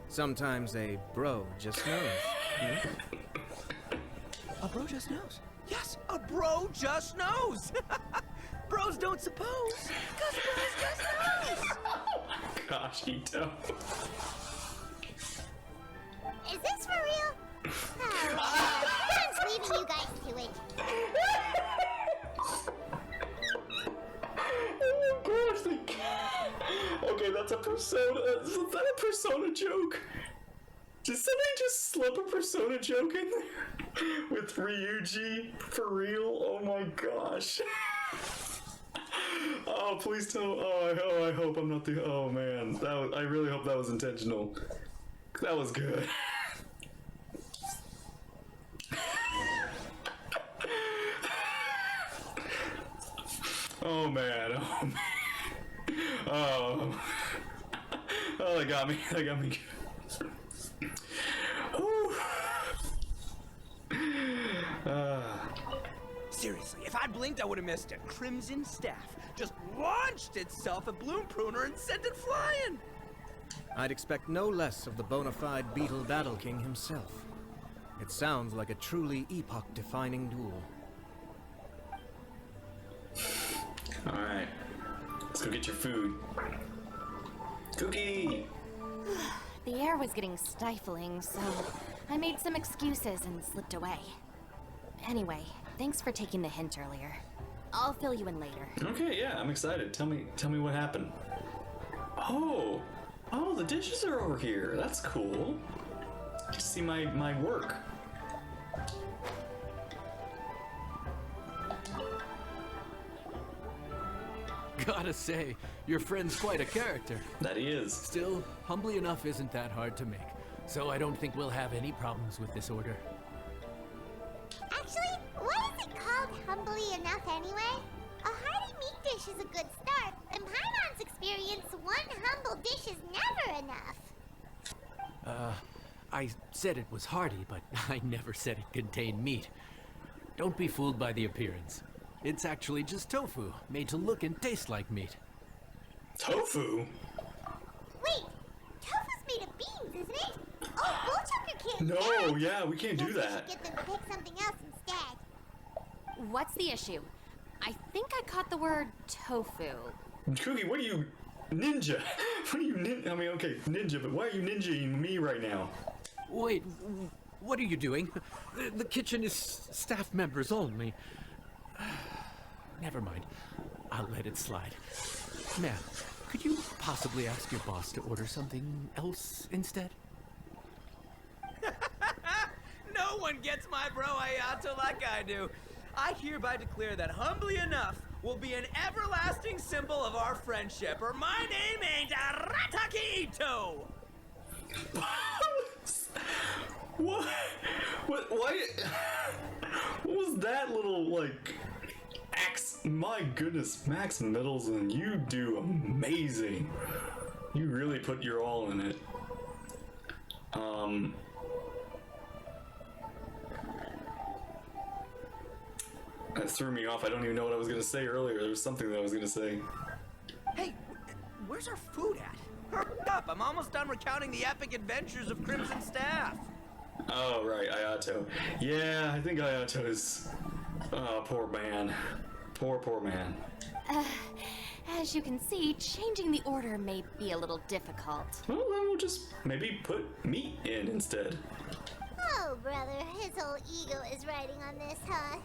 Sometimes a bro just knows. A bro just knows. Yes, a bro just knows. Bros don't suppose, 'cause bros just knows. Oh my gosh, Ito. Is this for real? Oh, I'm leaving you guys to it. Oh my gosh, they can't. Okay, that's a persona. Is that a persona joke? Did somebody just slip a persona joke in there? With Ryuji? For real? Oh my gosh. Oh, please tell. Oh, I hope I'm not the. Oh man, I really hope that was intentional. That was good. Oh man. Oh man. Oh. Oh, that got me. That got me. Seriously, If I blinked, I would have missed it. Crimson Staff just launched itself at Bloom Pruner and sent it flying. I'd expect no less of the bona fide Beetle Battle King himself. It sounds like a truly epoch-defining duel. Alright. Let's go get your food. Cookie! The air was getting stifling, so I made some excuses and slipped away. Anyway, thanks for taking the hint earlier. I'll fill you in later. Okay, yeah, I'm excited. Tell me what happened. Oh, the dishes are over here. That's cool. Just see my work. Gotta say, your friend's quite a character. That he is. Still, humbly enough isn't that hard to make, so I don't think we'll have any problems with this order. Actually, why is it called humbly enough anyway? A hearty meat dish is a good start. In Paimon's experience, one humble dish is never enough. I said it was hearty, but I never said it contained meat. Don't be fooled by the appearance. It's actually just tofu, made to look and taste like meat. Tofu? Wait, tofu's made of beans, isn't it? Oh, Bullchucker can't. No, yeah, we can't do Guess we that. should get them to pick something else instead. What's the issue? I think I caught the word tofu. Cookie, what are you... Ninja? What are you I mean, okay, ninja, but why are you ninjaing me right now? Wait, what are you doing? The kitchen is staff members only. Never mind. I'll let it slide. Ma'am, could you possibly ask your boss to order something else instead? No one gets my bro Ayato like I do. I hereby declare that humbly enough will be an everlasting symbol of our friendship, or my name ain't Arataki Ito! What? Why? What was that little, like, axe? My goodness, Max Middleton, you do amazing. You really put your all in it. That threw me off. I don't even know what I was gonna say earlier. There was something that I was gonna say. Hey, where's our food at? Hurry up, I'm almost done recounting the epic adventures of Crimson Staff. Oh, right, Ayato. Yeah, I think Ayato is... Oh, poor man. Poor man. As you can see, changing the order may be a little difficult. Well, then we'll just maybe put meat in instead. Oh, brother, his whole ego is riding on this, huh?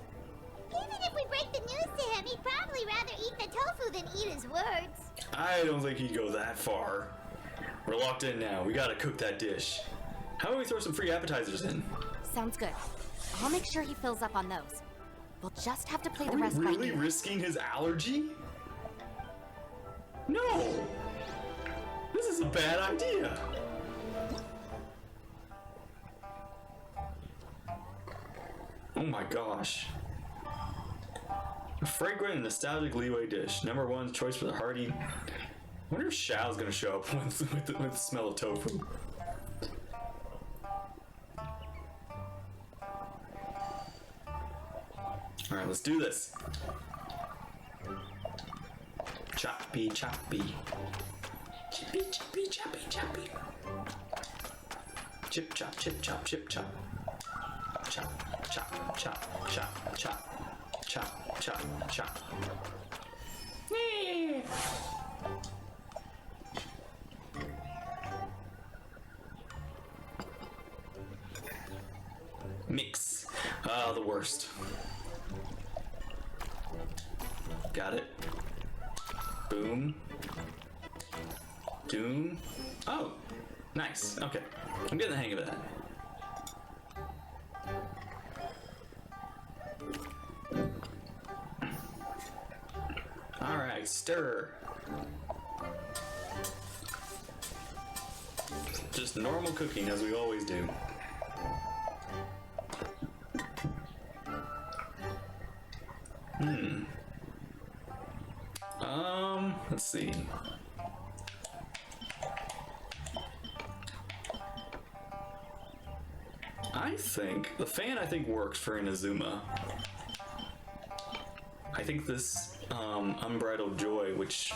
Even if we break the news to him, he'd probably rather eat the tofu than eat his words. I don't think he'd go that far. We're locked in now. We gotta cook that dish. How about we throw some free appetizers in? Sounds good. I'll make sure he fills up on those. We'll just have to play the Are we rest by really ear. risking his allergy? No! This is a bad idea. Oh my gosh. A fragrant and nostalgic leeway dish. Number one choice for the hearty. I wonder if Xiao's gonna show up with the smell of tofu. Alright, let's do this. Choppy, choppy. Chippy, chippy, choppy, choppy. Chip, chop, chip, chop, chip, chop. Chop, chop, chop, chop, chop. Chop, chop, chop. Yeah. Mix. Ah, the worst. Got it. Boom. Doom. Oh, nice. Okay. I'm getting the hang of that. Alright, stir. Just normal cooking as we always do. Let's see. I think the fan works for Inazuma. I think this Unbridled Joy, which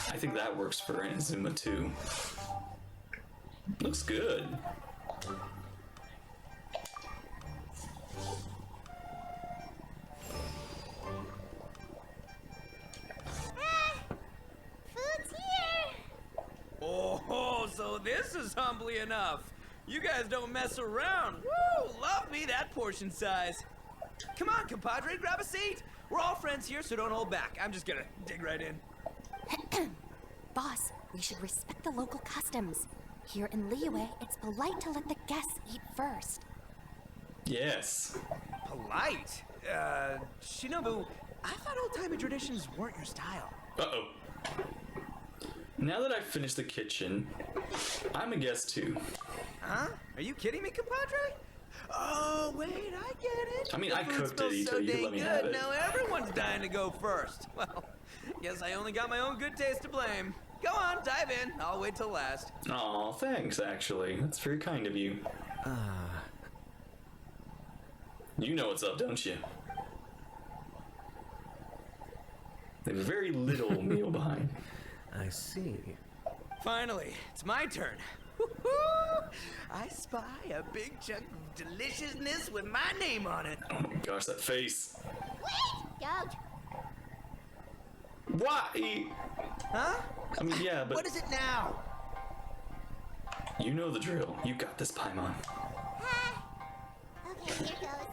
I think that works for Inazuma too. Looks good. Food's here! Oh, so this is humbly enough. You guys don't mess around. Woo! Love me that portion size. Come on, compadre, grab a seat. We're all friends here, so don't hold back. I'm just gonna dig right in. Boss, we should respect the local customs. Here in Liyue, it's polite to let the guests eat first. Yes. Polite? Shinobu, I thought old-timey traditions weren't your style. Uh-oh. Now that I've finished the kitchen, I'm a guest too. Huh? Are you kidding me, compadre? Oh, wait, I get it. I mean, The I food cooked it, smells Ito. so You dang let me good. have it. Now everyone's dying to go first. Well, guess I only got my own good taste to blame. Go on, dive in. I'll wait till last. Aw, thanks, actually. That's very kind of you. You know what's up, don't you? There's very little meal behind. I see. Finally, it's my turn. Woo-hoo! I spy a big chunk of deliciousness with my name on it. Oh my gosh, that face. Wait! Don't! Why? Huh? I mean, yeah, but What is it now? you know the drill. You got this, Paimon. Okay, here goes.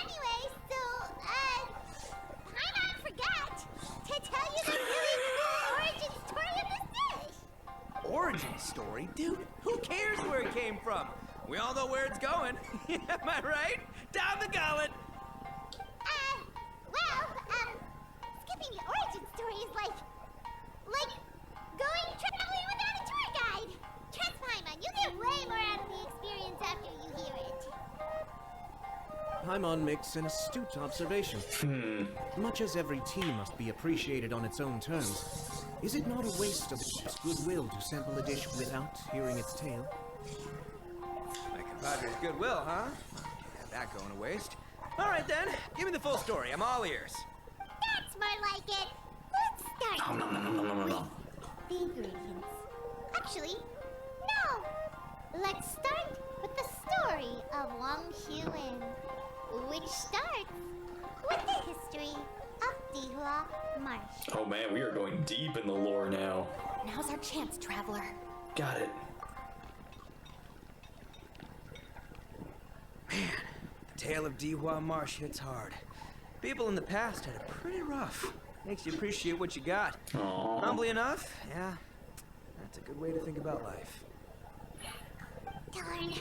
Anyway, so, Paimon forgot to tell you the really cool origin story of this dish. Origin story? Dude, who cares where it came from? We all know where it's going. Am I right? Down the gullet. Skipping the origin story is like going traveling without a tour guide. Trust Paimon, you get way more out of the experience after you hear it. Paimon makes an astute observation. Much as every tea must be appreciated on its own terms, is it not a waste of its goodwill to sample a dish without hearing its tale? My compadre's goodwill, huh? Can't have that going to waste. All right then, give me the full story. I'm all ears. That's more like it. Let's start with the ingredients. Actually, no. Let's start with the story of Wang Xuan, which starts with the history of Dihua Marsh. Oh man, we are going deep in the lore now. Now's our chance, traveler. Got it. Man, the tale of Dihua Marsh hits hard. People in the past had it pretty rough. Makes you appreciate what you got. Aww. Humbly enough, yeah, that's a good way to think about life. Darn,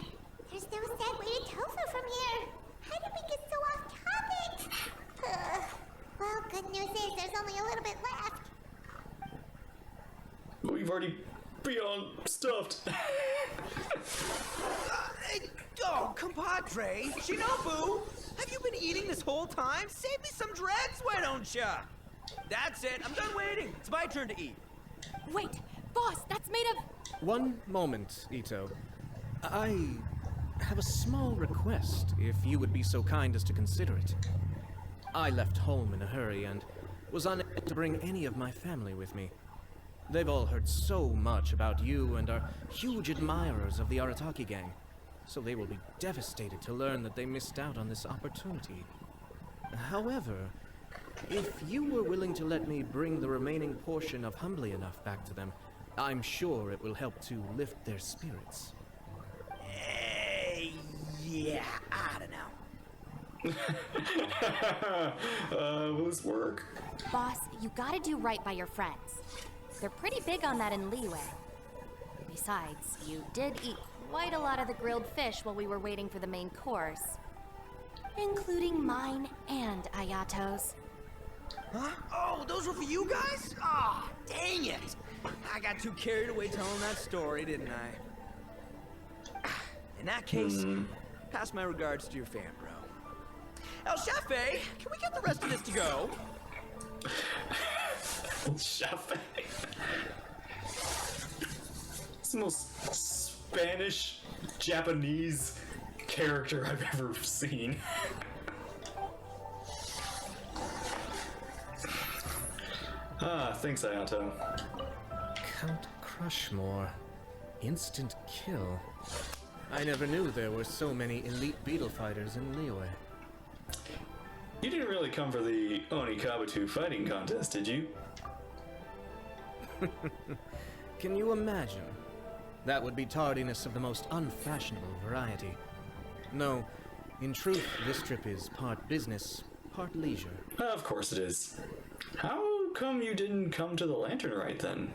there's no segue to tofu from here. How did we get so off topic? Well, good news is there's only a little bit left. We've already beyond stuffed. Oh, compadre, Shinobu, have you been eating this whole time? Save me some dreads, why don't ya? That's it, I'm done waiting. It's my turn to eat. Wait, boss, that's made of... One moment, Ito. I have a small request, if you would be so kind as to consider it. I left home in a hurry and was unable to bring any of my family with me. They've all heard so much about you and are huge admirers of the Arataki gang, so they will be devastated to learn that they missed out on this opportunity. However, if you were willing to let me bring the remaining portion of Humbly Enough back to them, I'm sure it will help to lift their spirits. Yeah, I don't know. Will this work? Boss, you gotta do right by your friends. They're pretty big on that in Liyue. Besides, you did eat quite a lot of the grilled fish while we were waiting for the main course. Including mine and Ayato's. Huh? Oh, those were for you guys? Ah, dang it! I got too carried away telling that story, didn't I? In that case, pass my regards to your fan, bro. El Shafe, can we get the rest of this to go? El Shafe. It's the most Spanish, Japanese character I've ever seen. Ah, thanks, Ayato. Count Crushmore. Instant kill. I never knew there were so many elite beetle fighters in Liyue. You didn't really come for the Onikabuto fighting contest, did you? Can you imagine? That would be tardiness of the most unfashionable variety. No, in truth, this trip is part business, part leisure. Of course it is. How come you didn't come to the Lantern Rite then?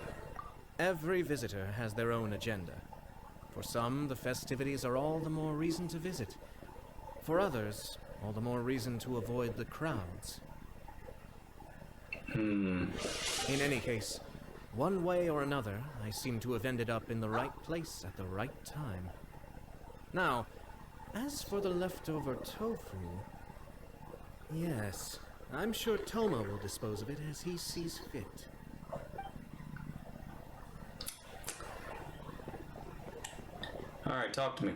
Every visitor has their own agenda. For some, the festivities are all the more reason to visit. For others, all the more reason to avoid the crowds. In any case, one way or another, I seem to have ended up in the right place at the right time. Now, as for the leftover tofu... Yes, I'm sure Toma will dispose of it as he sees fit. Alright, talk to me.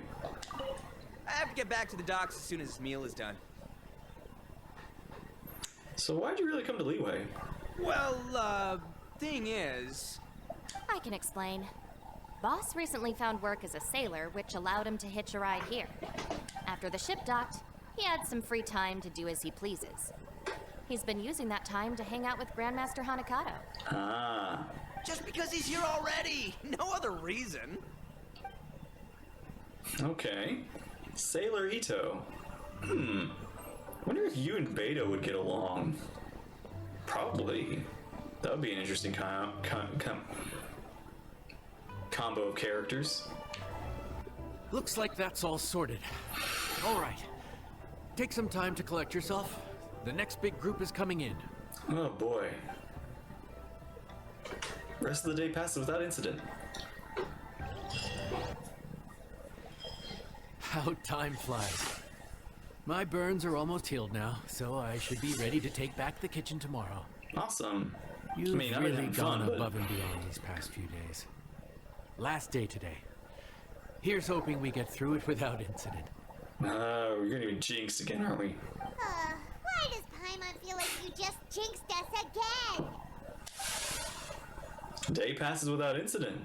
I have to get back to the docks as soon as this meal is done. So why'd you really come to Liyue? Well, thing is... I can explain. Boss recently found work as a sailor, which allowed him to hitch a ride here. After the ship docked, he had some free time to do as he pleases. He's been using that time to hang out with Grandmaster Hanakato. Ah. Just because he's here already! No other reason! Okay. Sailor Ito. Wonder if you and Beto would get along. Probably. That would be an interesting combo of characters. Looks like that's all sorted. All right. Take some time to collect yourself. The next big group is coming in. Oh boy. Rest of the day passes without incident. How time flies. My burns are almost healed now, so I should be ready to take back the kitchen tomorrow. Awesome. You've I really haven't gone fun, but- above and beyond these past few days. Last day today. Here's hoping we get through it without incident. We're gonna be jinxed again, aren't we? Why does Paimon feel like you just jinxed us again? Day passes without incident.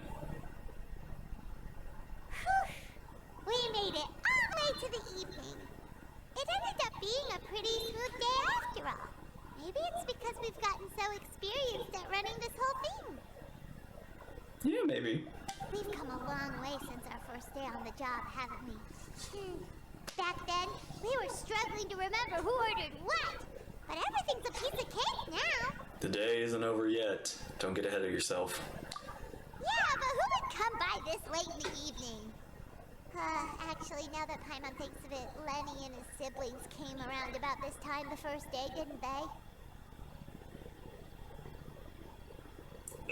We made it all the way to the evening. It ended up being a pretty smooth day after all. Maybe it's because we've gotten so experienced at running this whole thing. Yeah, maybe. We've come a long way since our first day on the job, haven't we? Back then, we were struggling to remember who ordered what. But everything's a piece of cake now. The day isn't over yet. Don't get ahead of yourself. Yeah, but who would come by this late in the evening? Actually, now that Paimon thinks of it, Lenny and his siblings came around about this time the first day, didn't they?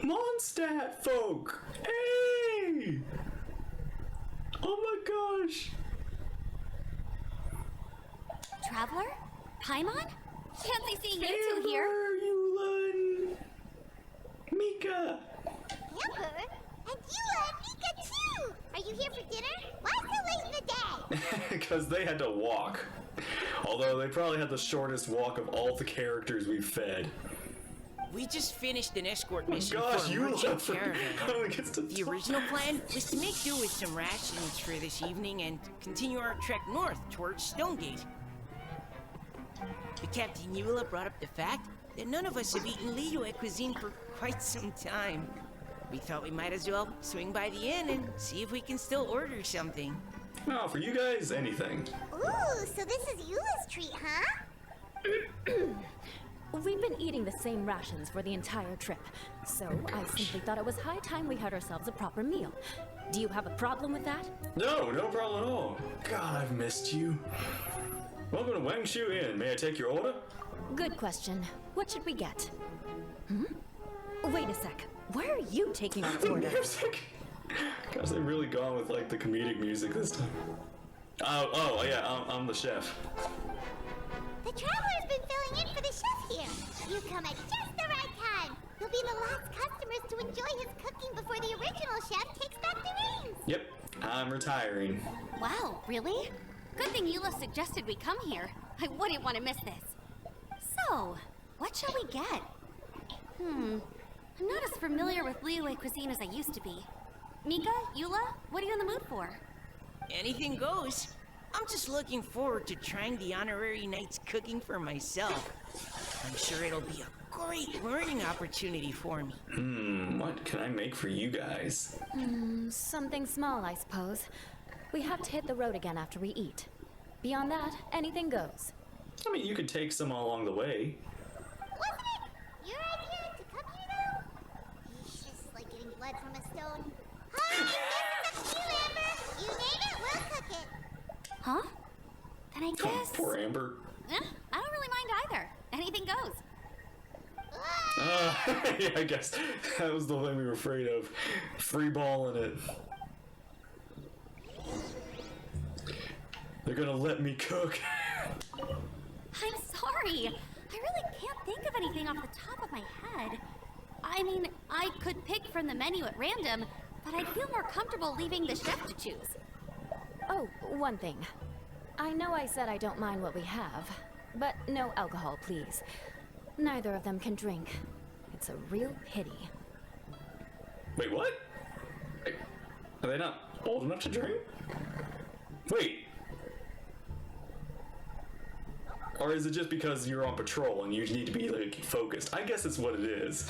Mondstadt folk! Hey! Oh my gosh! Traveler? Paimon? Fancy seeing you two here. Yulan! Mika! Amber? And you and Mika too! Are you here for dinner? Why so late in the day? Because they had to walk. Although they probably had the shortest walk of all the characters we fed. We just finished an escort mission Gosh, for a you merchant left. caravan. I only gets to The original plan was to make do with some rations for this evening and continue our trek north towards Stonegate. But Captain Eula brought up the fact that none of us have eaten Liyue cuisine for quite some time. We thought we might as well swing by the inn and see if we can still order something. Oh, for you guys, anything. Ooh, so this is Eula's treat, huh? We've been eating the same rations for the entire trip, so I simply thought it was high time we had ourselves a proper meal. Do you have a problem with that? No, no problem at all. God, I've missed you. Welcome to Wangshu Inn. May I take your order? Good question. What should we get? Wait a sec. Why are you taking our order? Music. Gosh, they've really gone with like the comedic music this time. Oh yeah, I'm the chef. The Traveler's been filling in for the chef here. You come at just the right time. You'll be the last customers to enjoy his cooking before the original chef takes back the reins. Yep, I'm retiring. Wow, really? Good thing Eula suggested we come here. I wouldn't want to miss this. So, what shall we get? I'm not as familiar with Liyue cuisine as I used to be. Mika, Eula, what are you in the mood for? Anything goes. I'm just looking forward to trying the honorary knight's cooking for myself. I'm sure it'll be a great learning opportunity for me. What can I make for you guys? Something small, I suppose. We have to hit the road again after we eat. Beyond that, anything goes. I mean, you could take some along the way. Wasn't it your idea to come here now? It's just like getting blood from a stone. Hi, this is up to you, Amber. You name it, we'll cook it. Huh? Then I guess... Poor Amber. I don't really mind either. Anything goes. Yeah, I guess that was the thing we were afraid of. Free balling it. They're gonna let me cook. I'm sorry. I really can't think of anything off the top of my head. I mean, I could pick from the menu at random, but I'd feel more comfortable leaving the chef to choose. Oh, one thing. I know I said I don't mind what we have, but no alcohol, please. Neither of them can drink. It's a real pity. Wait, what? Are they not old enough to drink? Wait. Or is it just because you're on patrol and you need to be, like, focused? I guess it's what it is.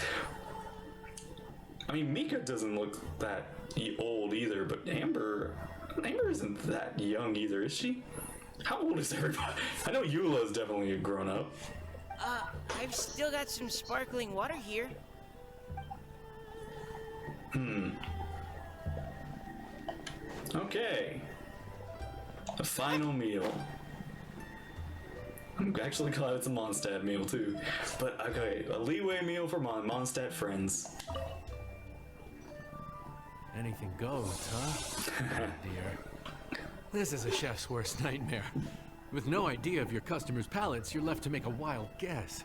I mean, Mika doesn't look that old either, but Amber isn't that young either, is she? How old is everybody? I know Eula is definitely a grown-up. I've still got some sparkling water here. Okay. The final meal. I'm actually glad it's a Mondstadt meal too. But okay, a Liyue meal for my Mondstadt friends. Anything goes, huh? Oh, dear. This is a chef's worst nightmare. With no idea of your customers' palates, you're left to make a wild guess.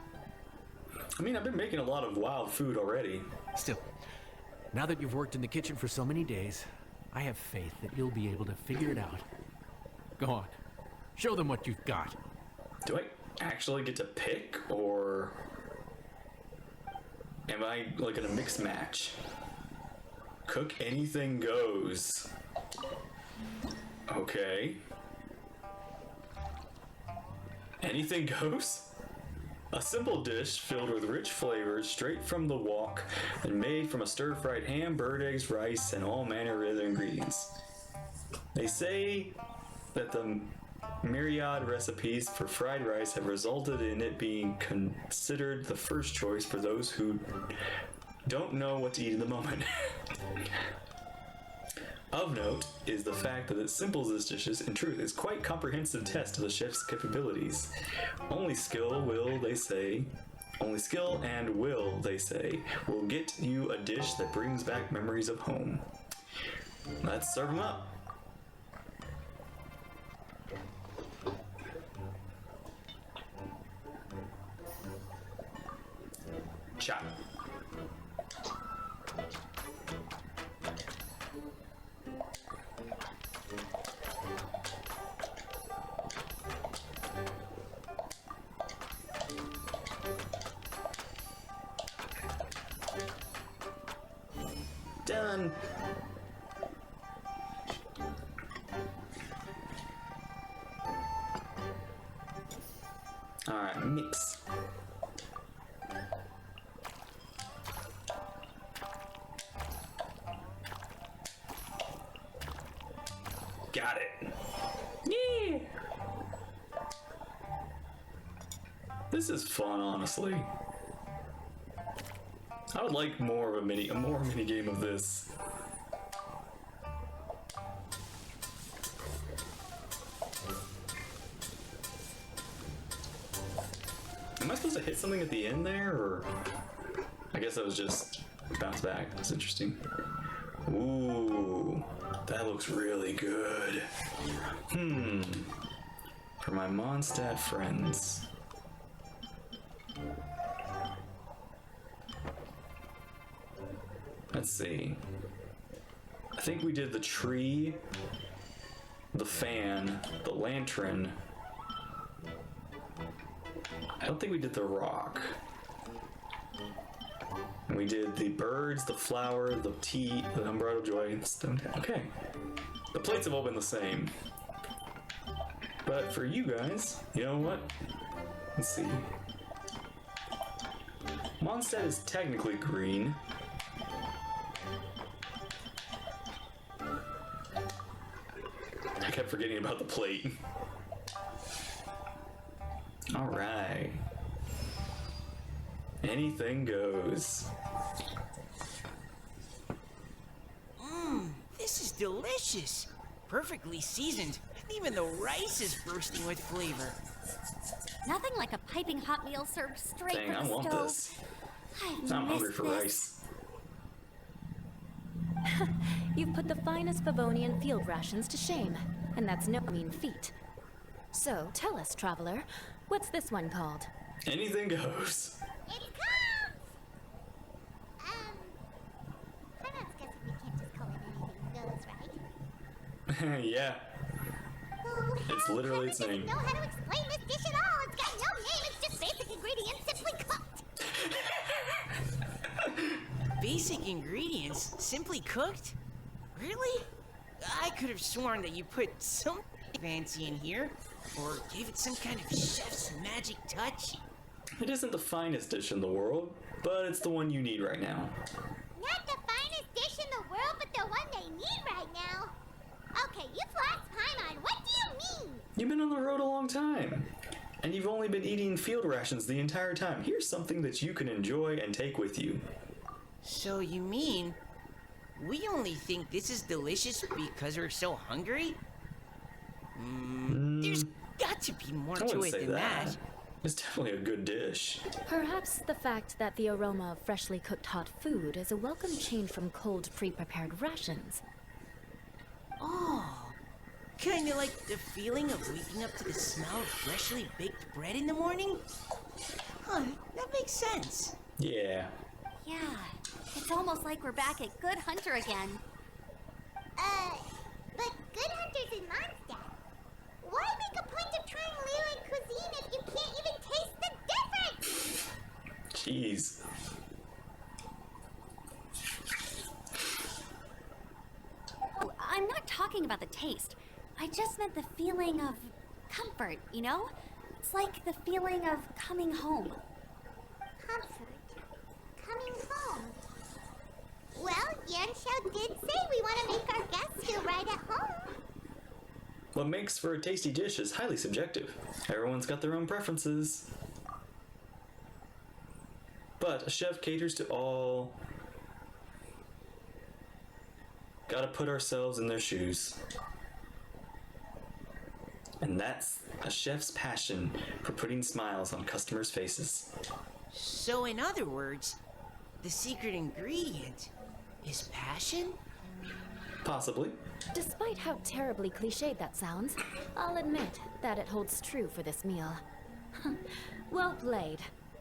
I mean, I've been making a lot of wild food already. Still, now that you've worked in the kitchen for so many days, I have faith that you'll be able to figure it out. Go on. Show them what you've got. Do I actually get to pick, or am I like in a mixed match? Cook anything goes. Okay. Anything goes? A simple dish filled with rich flavors straight from the wok and made from a stir-fried ham, bird eggs, rice, and all manner of other ingredients. They say that the myriad recipes for fried rice have resulted in it being considered the first choice for those who don't know what to eat in the moment. Of note is the fact that as simple as this dish is, in truth, is quite comprehensive test of the chef's capabilities. Only skill and will, they say, will get you a dish that brings back memories of home. Let's serve them up. Chop. Done. All right, mix. Got it. Yeah. This is fun, honestly. I would like more of a mini game of this. Am I supposed to hit something at the end there, or I guess that was just bounce back. That's interesting. Ooh, that looks really good. For my Mondstadt friends. Let's see. I think we did the tree, the fan, the lantern. I don't think we did the rock. we did the birds, the flower, the tea, the unbridled joy, and stone. Okay. The plates have all been the same. But for you guys, you know what? Let's see. Mondstadt is technically green. I kept forgetting about the plate. Alright. Anything goes. This is delicious. Perfectly seasoned. And even the rice is bursting with flavor. Nothing like a piping hot meal served straight Dang, I from the want stove. this. I've I'm hungry missed for this. rice. You've put the finest Favonian field rations to shame, and that's no mean feat. So, tell us, traveler, what's this one called? Anything goes. It comes! Finance guessing we can't just call it anything goes, right? Yeah. It's literally its name. Doesn't know how to explain this dish at all. It's got no name. It's just basic ingredients simply cooked. Basic ingredients? Simply cooked? Really? I could have sworn that you put something fancy in here. Or gave it some kind of chef's magic touch. It isn't the finest dish in the world, but it's the one you need right now. Not the finest dish in the world, but the one they need right now. Okay, you've lost Paimon. What do you mean? You've been on the road a long time, and you've only been eating field rations the entire time. Here's something that you can enjoy and take with you. So you mean we only think this is delicious because we're so hungry? There's got to be more I to wouldn't it say than that. It's definitely a good dish. Perhaps the fact that the aroma of freshly cooked hot food is a welcome change from cold, pre-prepared rations. Oh, kinda like the feeling of waking up to the smell of freshly baked bread in the morning? Huh, that makes sense. Yeah. Yeah, it's almost like we're back at Good Hunter again. But Good Hunter's in Mondstadt. Why make a point of trying Liyue cuisine if you can't even taste the difference? Jeez. Oh, I'm not talking about the taste. I just meant the feeling of comfort, you know? It's like the feeling of coming home. Comfort. Coming home. Well, Yanxiao did say we want to make our guests feel right at home. What makes for a tasty dish is highly subjective. Everyone's got their own preferences. But a chef caters to all. Gotta put ourselves in their shoes. And that's a chef's passion for putting smiles on customers' faces. So in other words, the secret ingredient is passion? Possibly. Despite how terribly cliched that sounds, I'll admit that it holds true for this meal. Well played.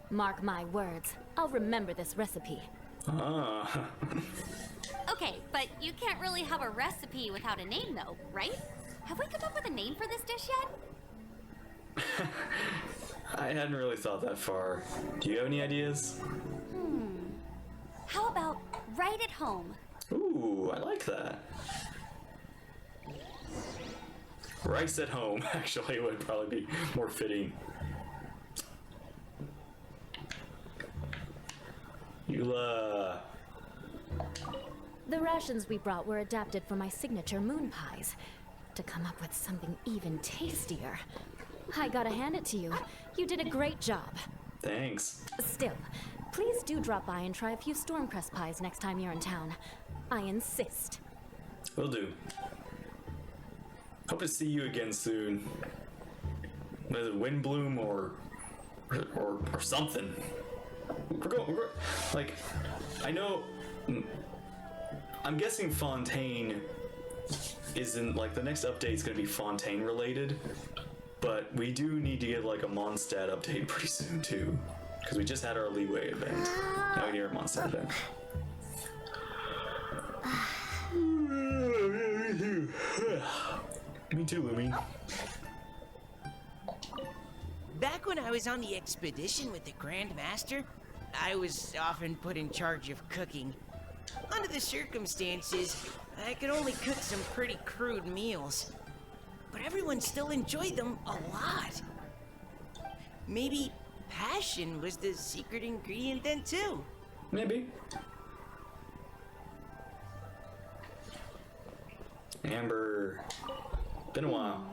Mark my words, I'll remember this recipe. Ah. Okay, but you can't really have a recipe without a name, though, right? Have we come up with a name for this dish yet? I hadn't really thought that far. Do you have any ideas? How about Right at Home? Ooh, I like that. Rice at home, actually, would probably be more fitting. Eula. The rations we brought were adapted for my signature moon pies. To come up with something even tastier. I gotta hand it to you. You did a great job. Thanks. Still, please do drop by and try a few Stormcrest pies next time you're in town. I insist. Will do. Hope to see you again soon. Whether Windbloom or something. Like, I know. I'm guessing Fontaine isn't like the next update's gonna be Fontaine related, but we do need to get like a Mondstadt update pretty soon too, because we just had our Leeway event. Now we need our Mondstadt event. Me too, Lumi. Back when I was on the expedition with the Grand Master, I was often put in charge of cooking. Under the circumstances, I could only cook some pretty crude meals. But everyone still enjoyed them a lot. Maybe passion was the secret ingredient then too. Maybe. Amber, been a while.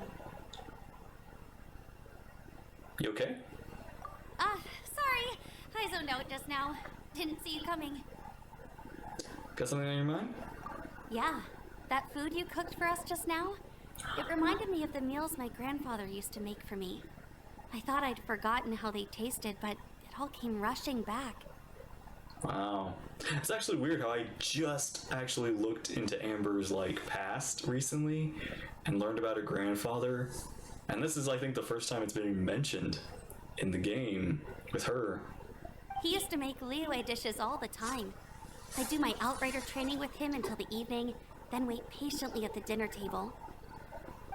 You okay? Sorry. I zoned out just now. Didn't see you coming. Got something on your mind? Yeah, that food you cooked for us just now? It reminded me of the meals my grandfather used to make for me. I thought I'd forgotten how they tasted, but it all came rushing back. Wow. It's actually weird how I just actually looked into Amber's, like, past recently and learned about her grandfather. And this is, I think, the first time it's been mentioned in the game with her. He used to make Liyue dishes all the time. I'd do my outrider training with him until the evening, then wait patiently at the dinner table.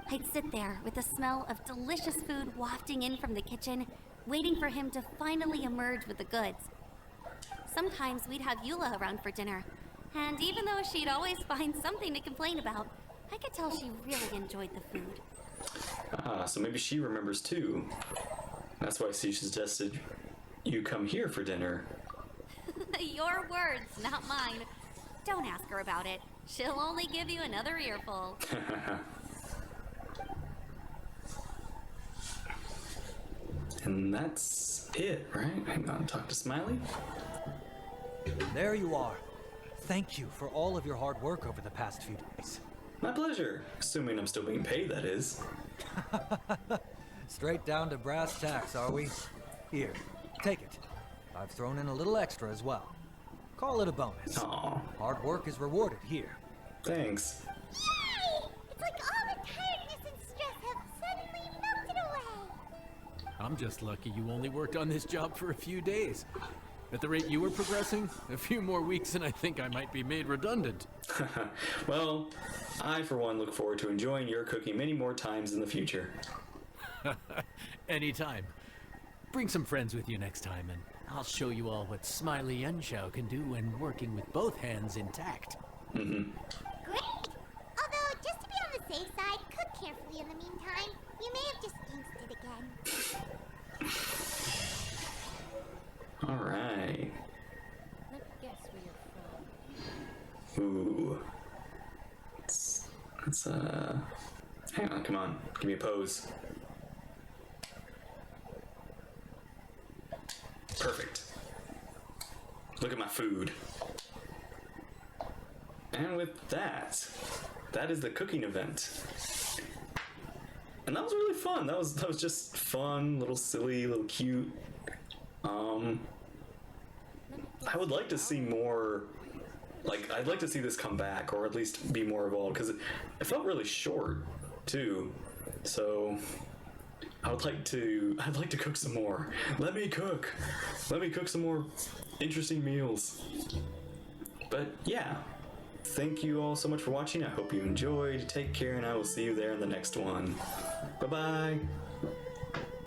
I'd sit there with the smell of delicious food wafting in from the kitchen, waiting for him to finally emerge with the goods. Sometimes we'd have Eula around for dinner, and even though she'd always find something to complain about, I could tell she really enjoyed the food. Ah, so maybe she remembers too. That's why she suggested you come here for dinner. Your words, not mine. Don't ask her about it. She'll only give you another earful. And that's it, right? Hang on, talk to Smiley. There you are. Thank you for all of your hard work over the past few days. My pleasure. Assuming I'm still being paid, that is. Straight down to brass tacks, are we? Here, take it. I've thrown in a little extra as well. Call it a bonus. Aw. Hard work is rewarded here. Thanks. Yay! It's like all the tiredness and stress have suddenly melted away. I'm just lucky you only worked on this job for a few days. At the rate you were progressing, a few more weeks and I think I might be made redundant. Well, I for one look forward to enjoying your cooking many more times in the future. Anytime. Bring some friends with you next time and I'll show you all what Smiley Yenshao can do when working with both hands intact. Mm-hmm. Great! Although, just to be on the safe side, cook carefully in the meantime. You may have just jinxed it again. Alright. Let me guess where you're from. Ooh. Let's hang on, come on. Give me a pose. Perfect. Look at my food. And with that, that is the cooking event. And that was really fun. That was just fun, little silly, little cute. I would like to see more, like, I'd like to see this come back, or at least be more evolved, because it felt really short, too. So, I'd like to cook some more. Let me cook some more interesting meals. But yeah, thank you all so much for watching. I hope you enjoyed. Take care, and I will see you there in the next one. Bye-bye.